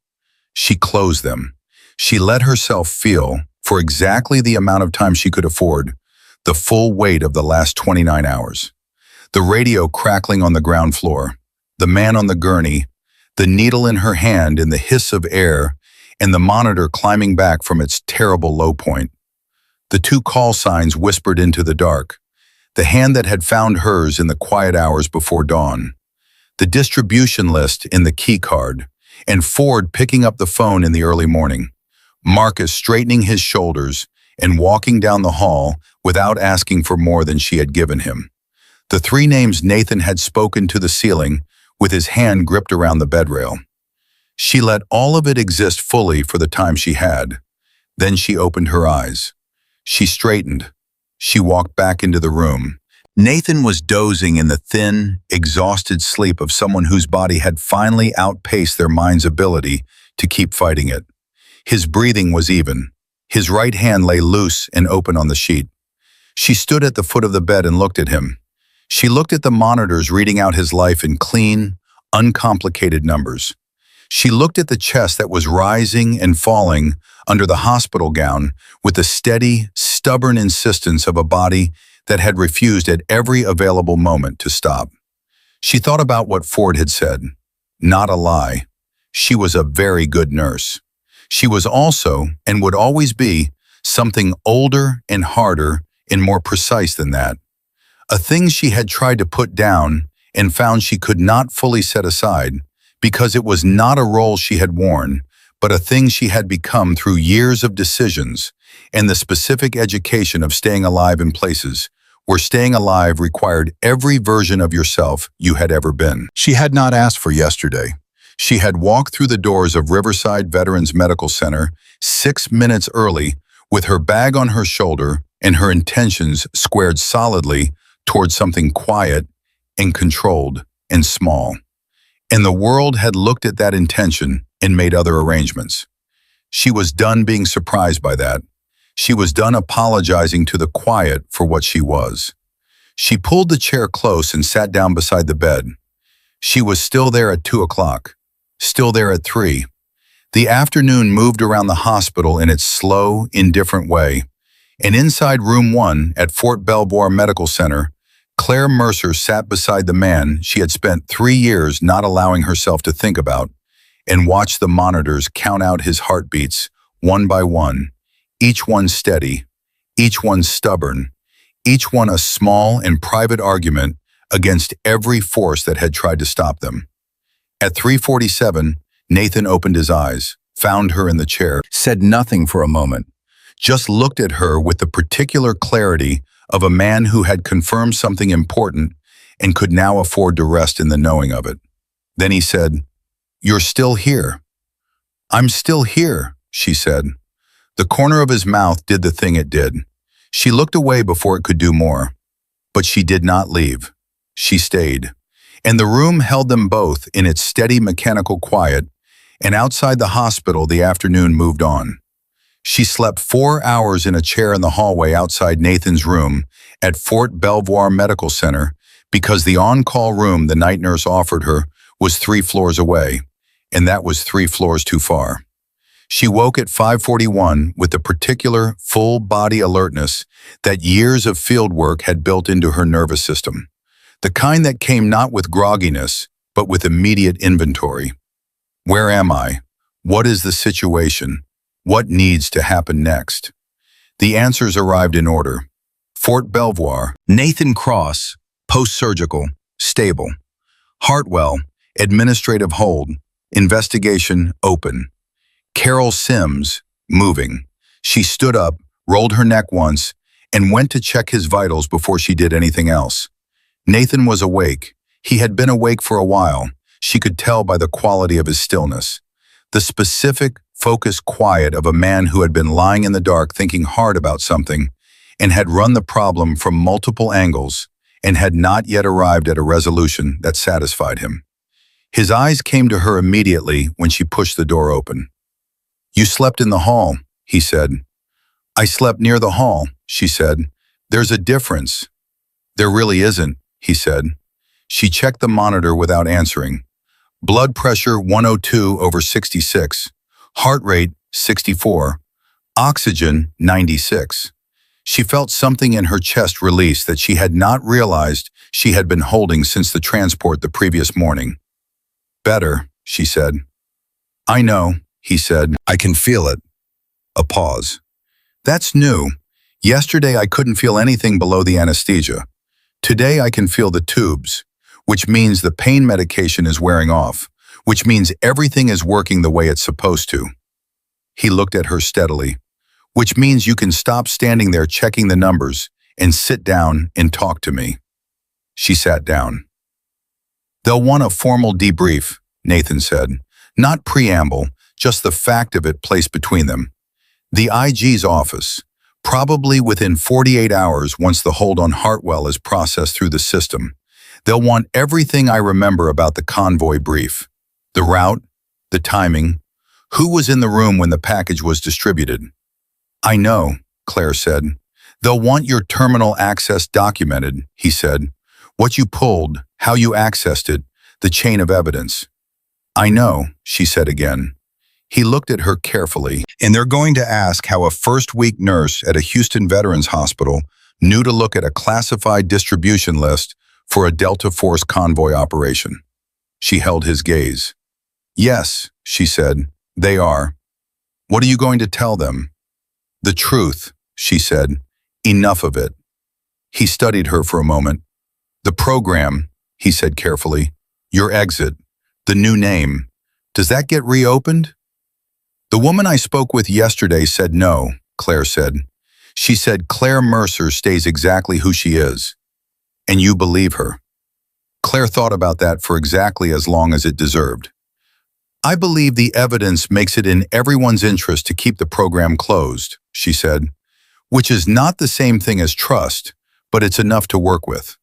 She closed them. She let herself feel, for exactly the amount of time she could afford, the full weight of the last 29 hours. The radio crackling on the ground floor, the man on the gurney, the needle in her hand and the hiss of air, and the monitor climbing back from its terrible low point. The two call signs whispered into the dark, the hand that had found hers in the quiet hours before dawn, the distribution list in the key card, and Ford picking up the phone in the early morning, Marcus straightening his shoulders and walking down the hall without asking for more than she had given him. The three names Nathan had spoken to the ceiling with his hand gripped around the bedrail. She let all of it exist fully for the time she had. Then she opened her eyes. She straightened. She walked back into the room. Nathan was dozing in the thin, exhausted sleep of someone whose body had finally outpaced their mind's ability to keep fighting it. His breathing was even. His right hand lay loose and open on the sheet. She stood at the foot of the bed and looked at him. She looked at the monitors reading out his life in clean, uncomplicated numbers. She looked at the chest that was rising and falling under the hospital gown with the steady, stubborn insistence of a body that had refused at every available moment to stop. She thought about what Ford had said. Not a lie. She was a very good nurse. She was also, and would always be, something older and harder and more precise than that. A thing she had tried to put down and found she could not fully set aside because it was not a role she had worn, but a thing she had become through years of decisions and the specific education of staying alive in places where staying alive required every version of yourself you had ever been. She had not asked for yesterday. She had walked through the doors of Riverside Veterans Medical Center 6 minutes early with her bag on her shoulder and her intentions squared solidly towards something quiet and controlled and small. And the world had looked at that intention and made other arrangements. She was done being surprised by that. She was done apologizing to the quiet for what she was. She pulled the chair close and sat down beside the bed. She was still there at 2 o'clock, still there at 3. The afternoon moved around the hospital in its slow, indifferent way, and inside room 1 at Fort Belvoir Medical Center, Claire Mercer sat beside the man she had spent 3 years not allowing herself to think about, and watched the monitors count out his heartbeats one by one, each one steady, each one stubborn, each one a small and private argument against every force that had tried to stop them. At 3:47, Nathan opened his eyes, found her in the chair, said nothing for a moment, just looked at her with the particular clarity of a man who had confirmed something important and could now afford to rest in the knowing of it. Then he said, "You're still here." "I'm still here," she said. The corner of his mouth did the thing it did. She looked away before it could do more. But she did not leave. She stayed. And the room held them both in its steady mechanical quiet, and outside the hospital the afternoon moved on. She slept 4 hours in a chair in the hallway outside Nathan's room at Fort Belvoir Medical Center because the on-call room the night nurse offered her was 3 floors away, and that was 3 floors too far. She woke at 5:41 with the particular full-body alertness that years of field work had built into her nervous system, the kind that came not with grogginess, but with immediate inventory. Where am I? What is the situation? What needs to happen next? The answers arrived in order. Fort Belvoir, Nathan Cross, post-surgical, stable. Hartwell, administrative hold, investigation open. Carol Sims, moving. She stood up, rolled her neck once, and went to check his vitals before she did anything else. Nathan was awake. He had been awake for a while. She could tell by the quality of his stillness. The specific, focused quiet of a man who had been lying in the dark thinking hard about something and had run the problem from multiple angles and had not yet arrived at a resolution that satisfied him. His eyes came to her immediately when she pushed the door open. "You slept in the hall," he said. "I slept near the hall," she said. "There's a difference." "There really isn't," he said. She checked the monitor without answering. Blood pressure 102/66, heart rate 64, oxygen 96. She felt something in her chest release that she had not realized she had been holding since the transport the previous morning. "Better," she said. "I know," he said. "I can feel it." A pause. "That's new. Yesterday I couldn't feel anything below the anesthesia. Today I can feel the tubes, which means the pain medication is wearing off, which means everything is working the way it's supposed to." He looked at her steadily. "Which means you can stop standing there checking the numbers and sit down and talk to me." She sat down. "They'll want a formal debrief," Nathan said. "Not preamble, just the fact of it placed between them. The IG's office, probably within 48 hours once the hold on Hartwell is processed through the system. They'll want everything I remember about the convoy brief. The route, the timing, who was in the room when the package was distributed." "I know," Claire said. "They'll want your terminal access documented," he said. "What you pulled, how you accessed it, the chain of evidence." "I know," she said again. He looked at her carefully. "And they're going to ask how a first-week nurse at a Houston Veterans Hospital New to look at a classified distribution list for a Delta Force convoy operation. She held his gaze. Yes, she said, they are. What are you going to tell them? The truth, she said. Enough of it. He studied her for a moment. The program, he said carefully. Your exit. The new name. Does that get reopened? The woman I spoke with yesterday said no, Claire said. She said Claire Mercer stays exactly who she is. And you believe her. Claire thought about that for exactly as long as it deserved. I believe the evidence makes it in everyone's interest to keep the program closed, she said, which is not the same thing as trust, but it's enough to work with.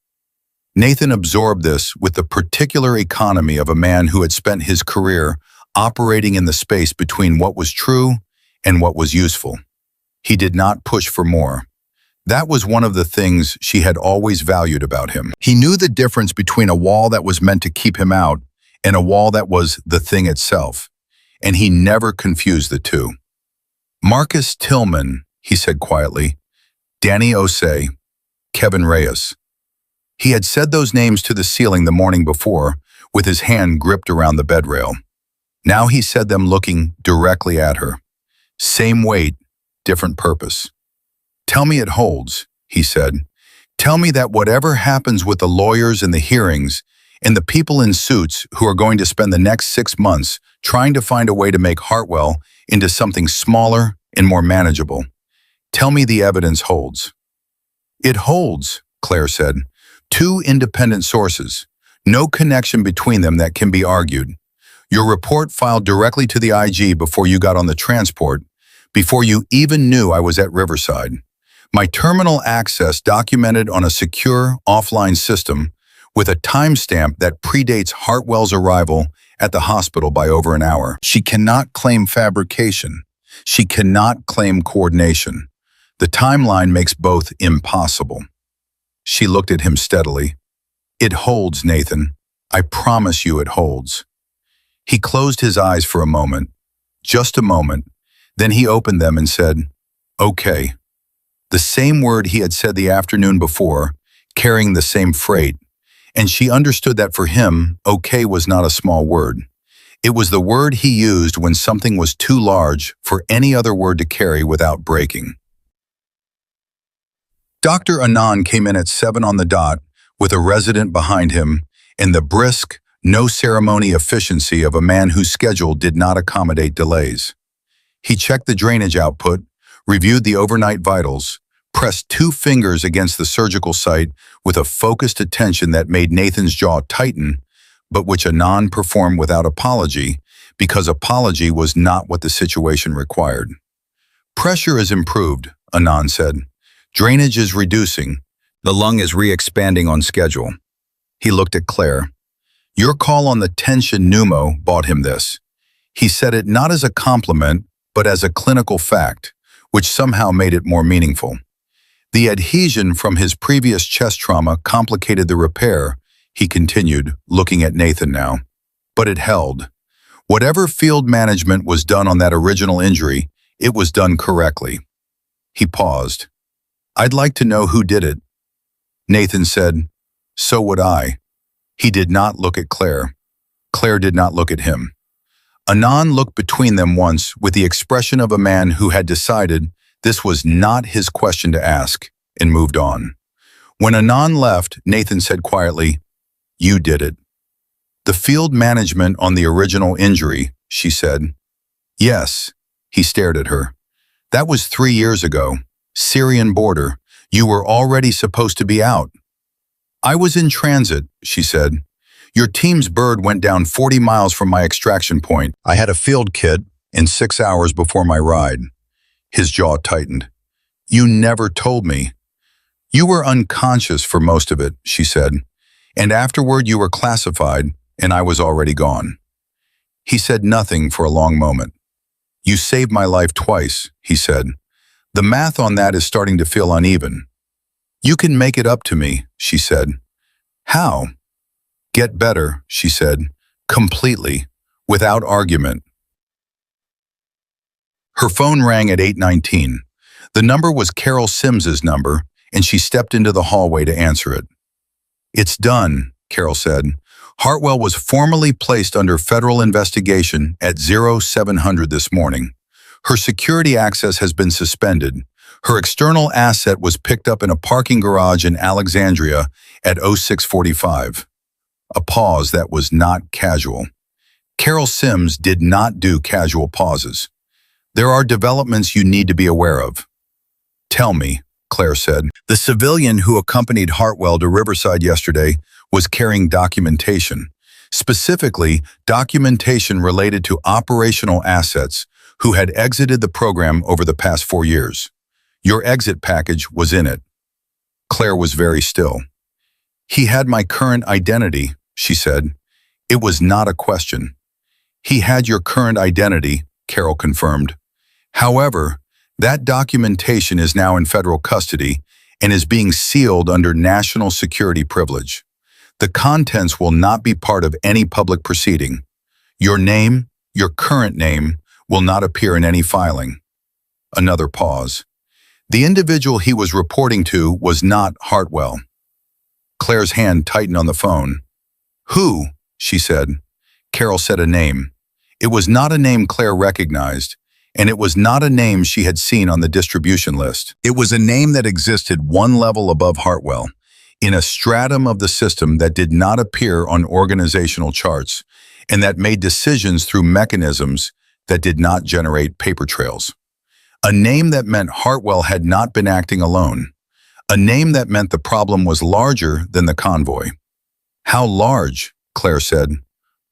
Nathan absorbed this with the particular economy of a man who had spent his career operating in the space between what was true and what was useful. He did not push for more. That was one of the things she had always valued about him. He knew the difference between a wall that was meant to keep him out and a wall that was the thing itself, and he never confused the two. Marcus Tillman, he said quietly, Danny Osei, Kevin Reyes. He had said those names to the ceiling the morning before, with his hand gripped around the bed rail. Now he said them looking directly at her. Same weight, different purpose. Tell me it holds, he said. Tell me that whatever happens with the lawyers and the hearings and the people in suits who are going to spend the next 6 months trying to find a way to make Hartwell into something smaller and more manageable. Tell me the evidence holds. It holds, Claire said. 2 independent sources. No connection between them that can be argued. Your report filed directly to the IG before you got on the transport, before you even knew I was at Riverside. My terminal access documented on a secure offline system with a timestamp that predates Hartwell's arrival at the hospital by over an hour. She cannot claim fabrication. She cannot claim coordination. The timeline makes both impossible. She looked at him steadily. It holds, Nathan. I promise you it holds. He closed his eyes for a moment, just a moment. Then he opened them and said, okay. The same word he had said the afternoon before, carrying the same freight. And she understood that for him, okay was not a small word. It was the word he used when something was too large for any other word to carry without breaking. Dr. Anand came in at 7 on the dot with a resident behind him and the brisk, no-ceremony efficiency of a man whose schedule did not accommodate delays. He checked the drainage output, reviewed the overnight vitals, pressed 2 fingers against the surgical site with a focused attention that made Nathan's jaw tighten, but which Anand performed without apology, because apology was not what the situation required. Pressure is improved, Anand said. Drainage is reducing. The lung is re-expanding on schedule. He looked at Claire. Your call on the tension pneumo bought him this. He said it not as a compliment, but as a clinical fact, which somehow made it more meaningful. The adhesion from his previous chest trauma complicated the repair, he continued, looking at Nathan now. But it held. Whatever field management was done on that original injury, it was done correctly. He paused. I'd like to know who did it. Nathan said, so would I. He did not look at Claire. Claire did not look at him. Anand looked between them once with the expression of a man who had decided this was not his question to ask, and moved on. When Anand left, Nathan said quietly, you did it. The field management on the original injury, she said. Yes, he stared at her. That was 3 years ago. Syrian border. You were already supposed to be out. I was in transit, she said. Your team's bird went down 40 miles from my extraction point. I had a field kit in 6 hours before my ride. His jaw tightened. You never told me. You were unconscious for most of it, she said. And afterward you were classified, and I was already gone. He said nothing for a long moment. You saved my life twice, he said. The math on that is starting to feel uneven. You can make it up to me, she said. How? Get better, she said, completely, without argument. Her phone rang at 8:19. The number was Carol Sims's number, and she stepped into the hallway to answer it. "It's done," Carol said. "Hartwell was formally placed under federal investigation at 0700 this morning. Her security access has been suspended. Her external asset was picked up in a parking garage in Alexandria at 0645. A pause that was not casual. Carol Sims did not do casual pauses. "There are developments you need to be aware of." "Tell me," Claire said. The civilian who accompanied Hartwell to Riverside yesterday was carrying documentation, specifically documentation related to operational assets who had exited the program over the past 4 years. Your exit package was in it. Claire was very still. "He had my current identity," she said. It was not a question. "He had your current identity," Carol confirmed. "However, that documentation is now in federal custody and is being sealed under national security privilege. The contents will not be part of any public proceeding. Your name, your current name, will not appear in any filing." Another pause. The individual he was reporting to was not Hartwell. Claire's hand tightened on the phone. "Who?" she said. Carol said a name. It was not a name Claire recognized, and it was not a name she had seen on the distribution list. It was a name that existed one level above Hartwell, in a stratum of the system that did not appear on organizational charts, and that made decisions through mechanisms that did not generate paper trails. A name that meant Hartwell had not been acting alone. A name that meant the problem was larger than the convoy. "How large?" Claire said.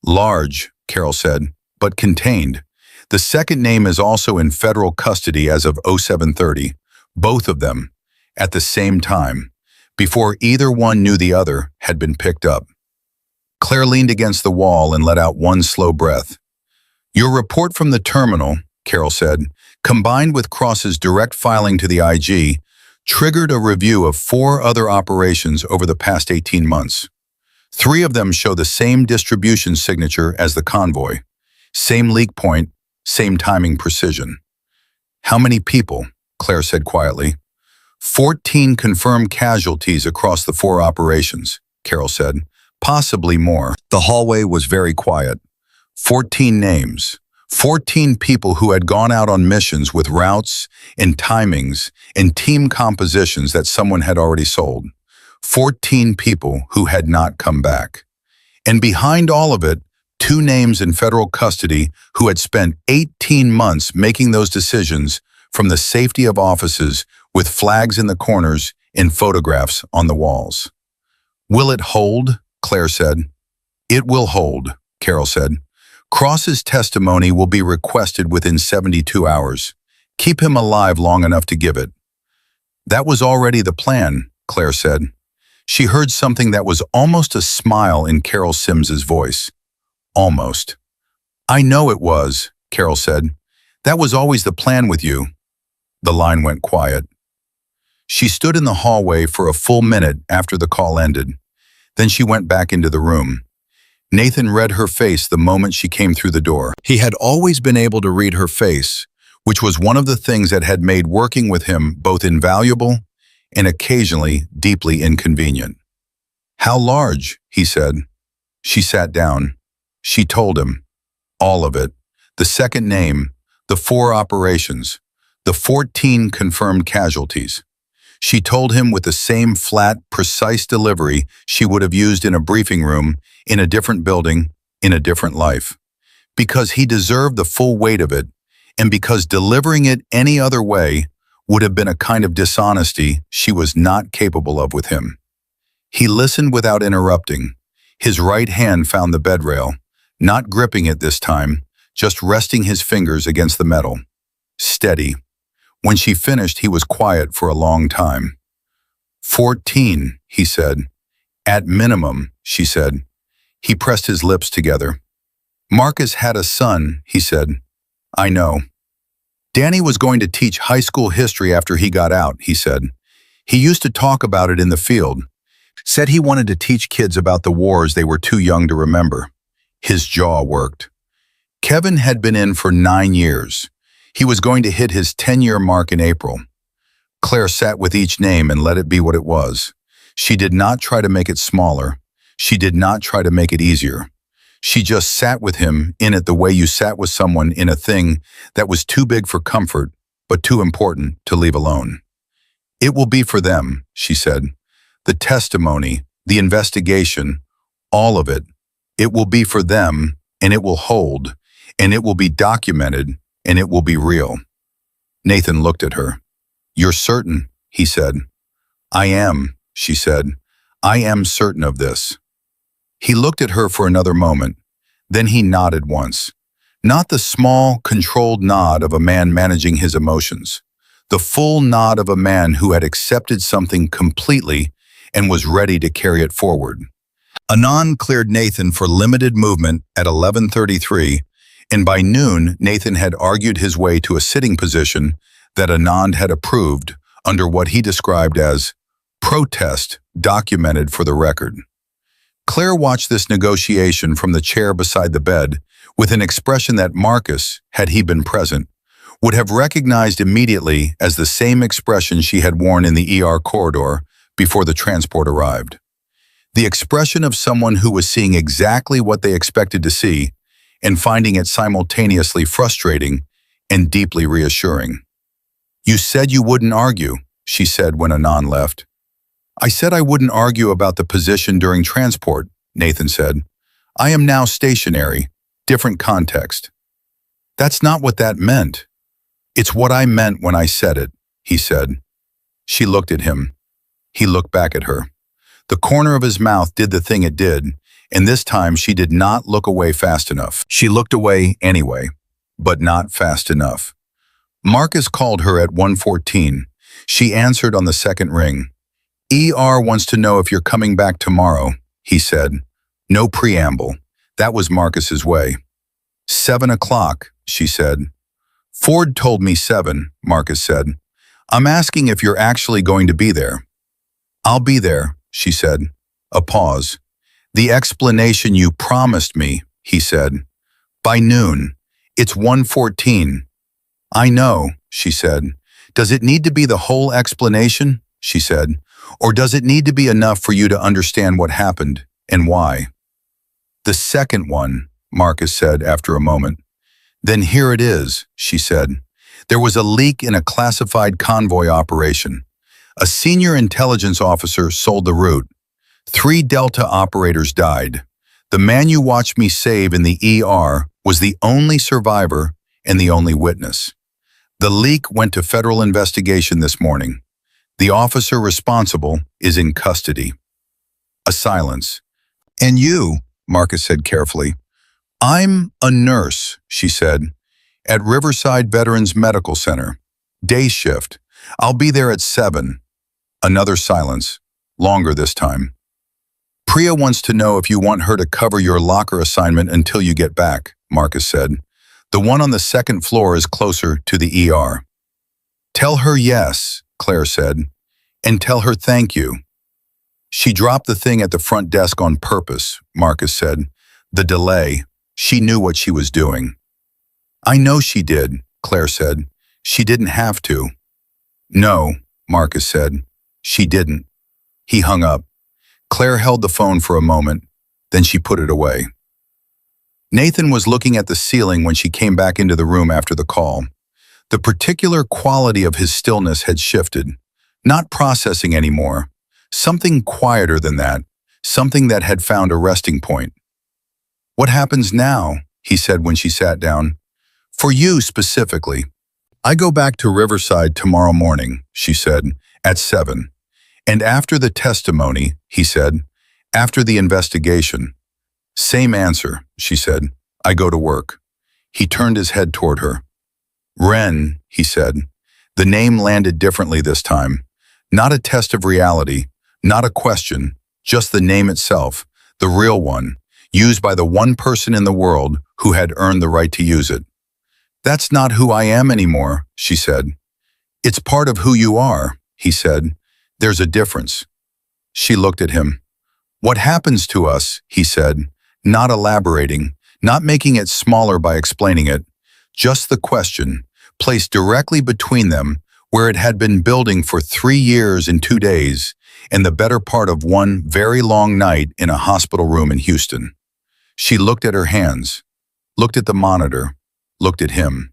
"Large," Carol said, "but contained. The second name is also in federal custody as of 0730, both of them, at the same time, before either one knew the other had been picked up." Claire leaned against the wall and let out one slow breath. "Your report from the terminal," Carol said, "combined with Cross's direct filing to the IG, triggered a review of 4 other operations over the past 18 months. 3 of them show the same distribution signature as the convoy, same leak point, same timing precision." "How many people?" Claire said quietly. 14 confirmed casualties across the 4 operations, Carol said, "possibly more." The hallway was very quiet. 14 names. 14 people who had gone out on missions with routes and timings and team compositions that someone had already sold. 14 people who had not come back. And behind all of it, 2 names in federal custody who had spent 18 months making those decisions from the safety of offices with flags in the corners and photographs on the walls. "Will it hold?" Claire said. "It will hold," Carol said. "Cross's testimony will be requested within 72 hours. Keep him alive long enough to give it." "That was already the plan," Claire said. She heard something that was almost a smile in Carol Sims's voice. Almost. "I know it was," Carol said. "That was always the plan with you." The line went quiet. She stood in the hallway for a full minute after the call ended. Then she went back into the room. Nathan read her face the moment she came through the door. He had always been able to read her face, which was one of the things that had made working with him both invaluable and occasionally deeply inconvenient. "How large?" he said. She sat down. She told him. All of it. The second name, the 4 operations, the 14 confirmed casualties. She told him with the same flat, precise delivery she would have used in a briefing room, in a different building, in a different life. Because he deserved the full weight of it, and because delivering it any other way would have been a kind of dishonesty she was not capable of with him. He listened without interrupting. His right hand found the bedrail, not gripping it this time, just resting his fingers against the metal. Steady. When she finished, he was quiet for a long time. 14, he said. At minimum, she said. He pressed his lips together. Marcus had a son, he said. I know. Danny was going to teach high school history after he got out, he said. He used to talk about it in the field. Said he wanted to teach kids about the wars they were too young to remember. His jaw worked. Kevin had been in for 9 years. He was going to hit his 10-year mark in April. Claire sat with each name and let it be what it was. She did not try to make it smaller. She did not try to make it easier. She just sat with him in it the way you sat with someone in a thing that was too big for comfort, but too important to leave alone. It will be for them, she said. The testimony, the investigation, all of it. It will be for them, and it will hold, and it will be documented, and it will be real. Nathan looked at her. You're certain, he said. I am, she said. I am certain of this. He looked at her for another moment. Then he nodded once. Not the small, controlled nod of a man managing his emotions. The full nod of a man who had accepted something completely and was ready to carry it forward. Anand cleared Nathan for limited movement at 11:33, and by noon, Nathan had argued his way to a sitting position that Anand had approved under what he described as protest documented for the record. Claire watched this negotiation from the chair beside the bed with an expression that Marcus, had he been present, would have recognized immediately as the same expression she had worn in the ER corridor before the transport arrived. The expression of someone who was seeing exactly what they expected to see and finding it simultaneously frustrating and deeply reassuring. You said you wouldn't argue, she said when Anand left. I said I wouldn't argue about the position during transport, Nathan said. I am now stationary, different context. That's not what that meant. It's what I meant when I said it, he said. She looked at him. He looked back at her. The corner of his mouth did the thing it did, and this time she did not look away fast enough. She looked away anyway, but not fast enough. Marcus called her at 1:14. She answered on the second ring. ER wants to know if you're coming back tomorrow, he said. No preamble. That was Marcus's way. 7 o'clock, she said. Ford told me 7, Marcus said. I'm asking if you're actually going to be there. I'll be there, she said. A pause. The explanation you promised me, he said. By noon. It's 1:14. I know, she said. Does it need to be the whole explanation, she said, or does it need to be enough for you to understand what happened and why? The second one, Marcus said after a moment. Then here it is, she said. There was a leak in a classified convoy operation. A senior intelligence officer sold the route. 3 Delta operators died. The man you watched me save in the ER was the only survivor and the only witness. The leak went to federal investigation this morning. The officer responsible is in custody. A silence. And you, Marcus said carefully. I'm a nurse, she said, at Riverside Veterans Medical Center. Day shift. I'll be there at 7. Another silence, longer this time. Priya wants to know if you want her to cover your locker assignment until you get back, Marcus said. The one on the second floor is closer to the ER. Tell her yes, Claire said, and tell her thank you. She dropped the thing at the front desk on purpose, Marcus said. The delay. She knew what she was doing. I know she did, Claire said. She didn't have to. No, Marcus said. She didn't. He hung up. Claire held the phone for a moment, then she put it away. Nathan was looking at the ceiling when she came back into the room after the call. The particular quality of his stillness had shifted. Not processing anymore. Something quieter than that. Something that had found a resting point. What happens now? He said when she sat down. For you specifically. I go back to Riverside tomorrow morning, she said, at 7. And after the testimony, he said, after the investigation. Same answer, she said. I go to work. He turned his head toward her. Ren, he said. The name landed differently this time. Not a test of reality, not a question, just the name itself, the real one, used by the one person in the world who had earned the right to use it. That's not who I am anymore, she said. It's part of who you are, he said. There's a difference. She looked at him. What happens to us, he said, not elaborating, not making it smaller by explaining it, just the question, placed directly between them, where it had been building for 3 years and 2 days, and the better part of one very long night in a hospital room in Houston. She looked at her hands, looked at the monitor, looked at him.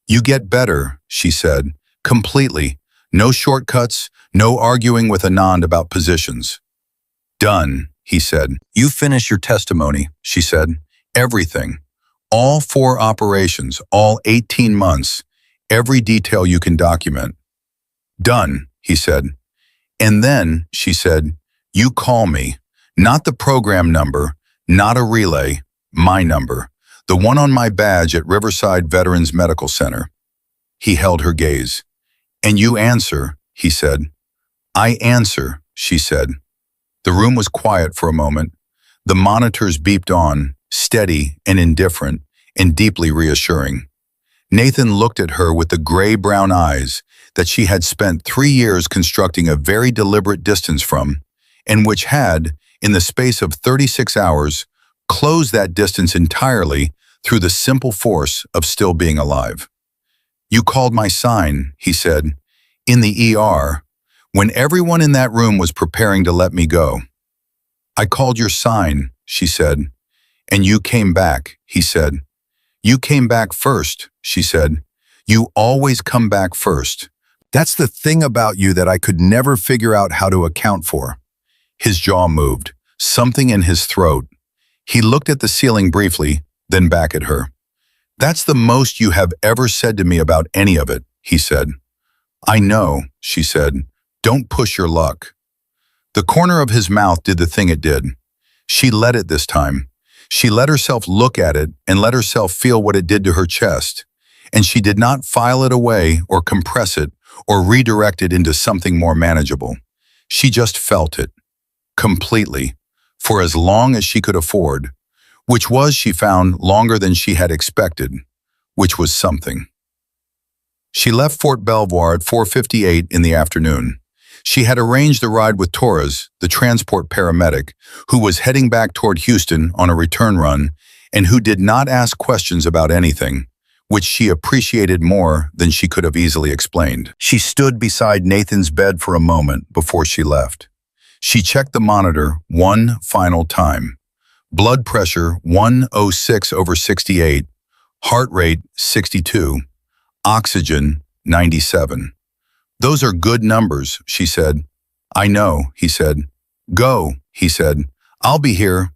"You get better," she said, "completely. No shortcuts, no arguing with Anand about positions." "Done," he said. "You finish your testimony," she said. "Everything. All 4 operations, all 18 months, every detail you can document." "Done," he said. "And then," she said, "you call me. Not the program number, not a relay, my number. The one on my badge at Riverside Veterans Medical Center." He held her gaze. "And you answer," he said. "I answer," she said. The room was quiet for a moment. The monitors beeped on, steady and indifferent, and deeply reassuring. Nathan looked at her with the gray-brown eyes that she had spent 3 years constructing a very deliberate distance from, and which had, in the space of 36 hours, closed that distance entirely through the simple force of still being alive. "You called my sign," he said, "in the ER, when everyone in that room was preparing to let me go." "I called your sign," she said. "And you came back," he said. "You came back first," she said. "You always come back first. That's the thing about you that I could never figure out how to account for." His jaw moved, something in his throat. He looked at the ceiling briefly, then back at her. "That's the most you have ever said to me about any of it," he said. "I know," she said. "Don't push your luck." The corner of his mouth did the thing it did. She let it this time. She let herself look at it and let herself feel what it did to her chest. And she did not file it away or compress it or redirect it into something more manageable. She just felt it, completely, for as long as she could afford, which was, she found, longer than she had expected, which was something. She left Fort Belvoir at 4:58 in the afternoon. She had arranged a ride with Torres, the transport paramedic, who was heading back toward Houston on a return run and who did not ask questions about anything, which she appreciated more than she could have easily explained. She stood beside Nathan's bed for a moment before she left. She checked the monitor one final time. Blood pressure 106/68, heart rate 62, oxygen 97. "Those are good numbers," she said. "I know," he said. "Go," he said. "I'll be here."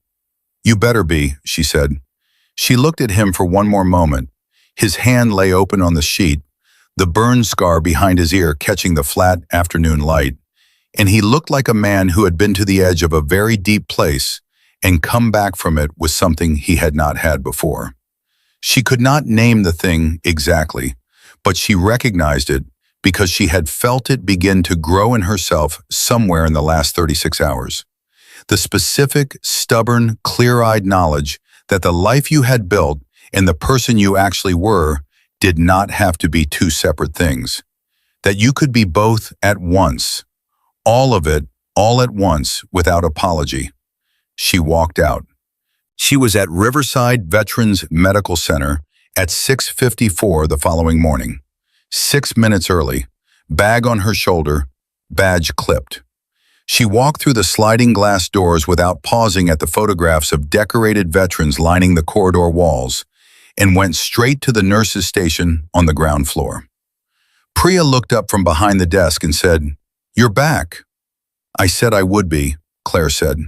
"You better be," she said. She looked at him for one more moment. His hand lay open on the sheet, the burn scar behind his ear catching the flat afternoon light, and he looked like a man who had been to the edge of a very deep place and come back from it with something he had not had before. She could not name the thing exactly, but she recognized it because she had felt it begin to grow in herself somewhere in the last 36 hours. The specific, stubborn, clear-eyed knowledge that the life you had built and the person you actually were did not have to be 2 separate things. That you could be both at once. All of it, all at once, without apology. She walked out. She was at Riverside Veterans Medical Center at 6:54 the following morning. 6 minutes early, bag on her shoulder, badge clipped. She walked through the sliding glass doors without pausing at the photographs of decorated veterans lining the corridor walls, and went straight to the nurse's station on the ground floor. Priya looked up from behind the desk and said, "You're back." "I said I would be," Claire said.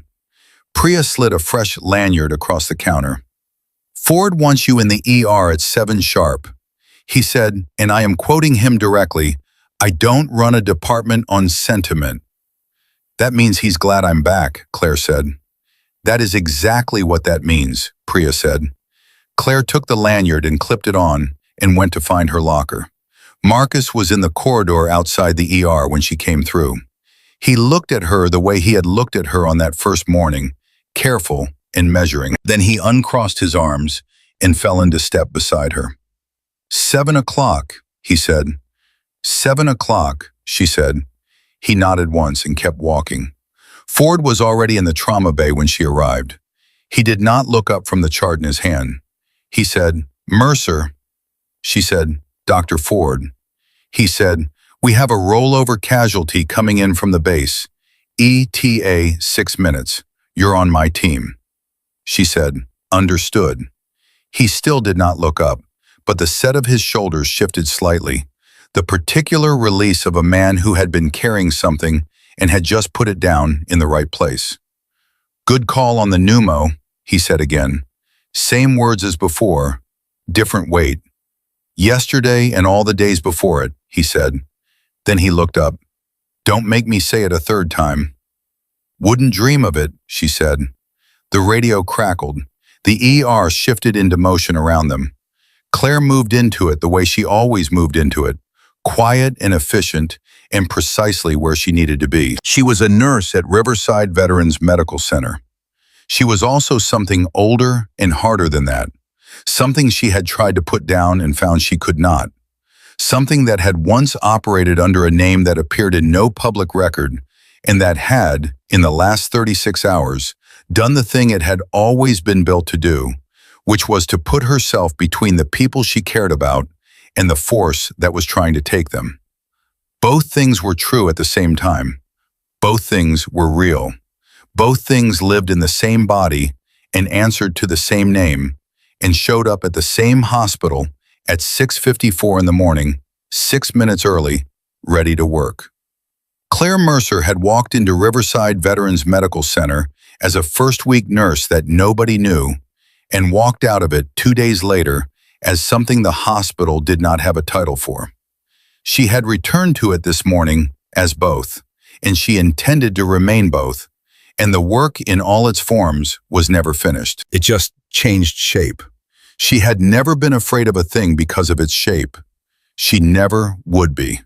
Priya slid a fresh lanyard across the counter. "Ford wants you in the ER at 7 sharp. He said, and I am quoting him directly, 'I don't run a department on sentiment.'" "That means he's glad I'm back," Claire said. "That is exactly what that means," Priya said. Claire took the lanyard and clipped it on and went to find her locker. Marcus was in the corridor outside the ER when she came through. He looked at her the way he had looked at her on that first morning, careful and measuring. Then he uncrossed his arms and fell into step beside her. 7 o'clock, he said. 7 o'clock, she said. He nodded once and kept walking. Ford was already in the trauma bay when she arrived. He did not look up from the chart in his hand. He said, "Mercer." She said, "Dr. Ford." He said, We have a rollover casualty coming in from the base. ETA 6 minutes. You're on my team. She said, understood. He still did not look up, but the set of his shoulders shifted slightly. The particular release of a man who had been carrying something and had just put it down in the right place. Good call on the pneumo, he said again. Same words as before, different weight. Yesterday and all the days before it, he said. Then he looked up. Don't make me say it a third time. Wouldn't dream of it, she said. The radio crackled. The ER shifted into motion around them. Claire moved into it the way she always moved into it, quiet and efficient and precisely where she needed to be. She was a nurse at Riverside Veterans Medical Center. She was also something older and harder than that, something she had tried to put down and found she could not, something that had once operated under a name that appeared in no public record and that had, in the last 36 hours, done the thing it had always been built to do, which was to put herself between the people she cared about and the force that was trying to take them. Both things were true at the same time. Both things were real. Both things lived in the same body and answered to the same name and showed up at the same hospital at 6:54 in the morning, 6 minutes early, ready to work. Claire Mercer had walked into Riverside Veterans Medical Center as a first-week nurse that nobody knew and walked out of it 2 days later as something the hospital did not have a title for. She had returned to it this morning as both, and she intended to remain both, and the work in all its forms was never finished. It just changed shape. She had never been afraid of a thing because of its shape. She never would be.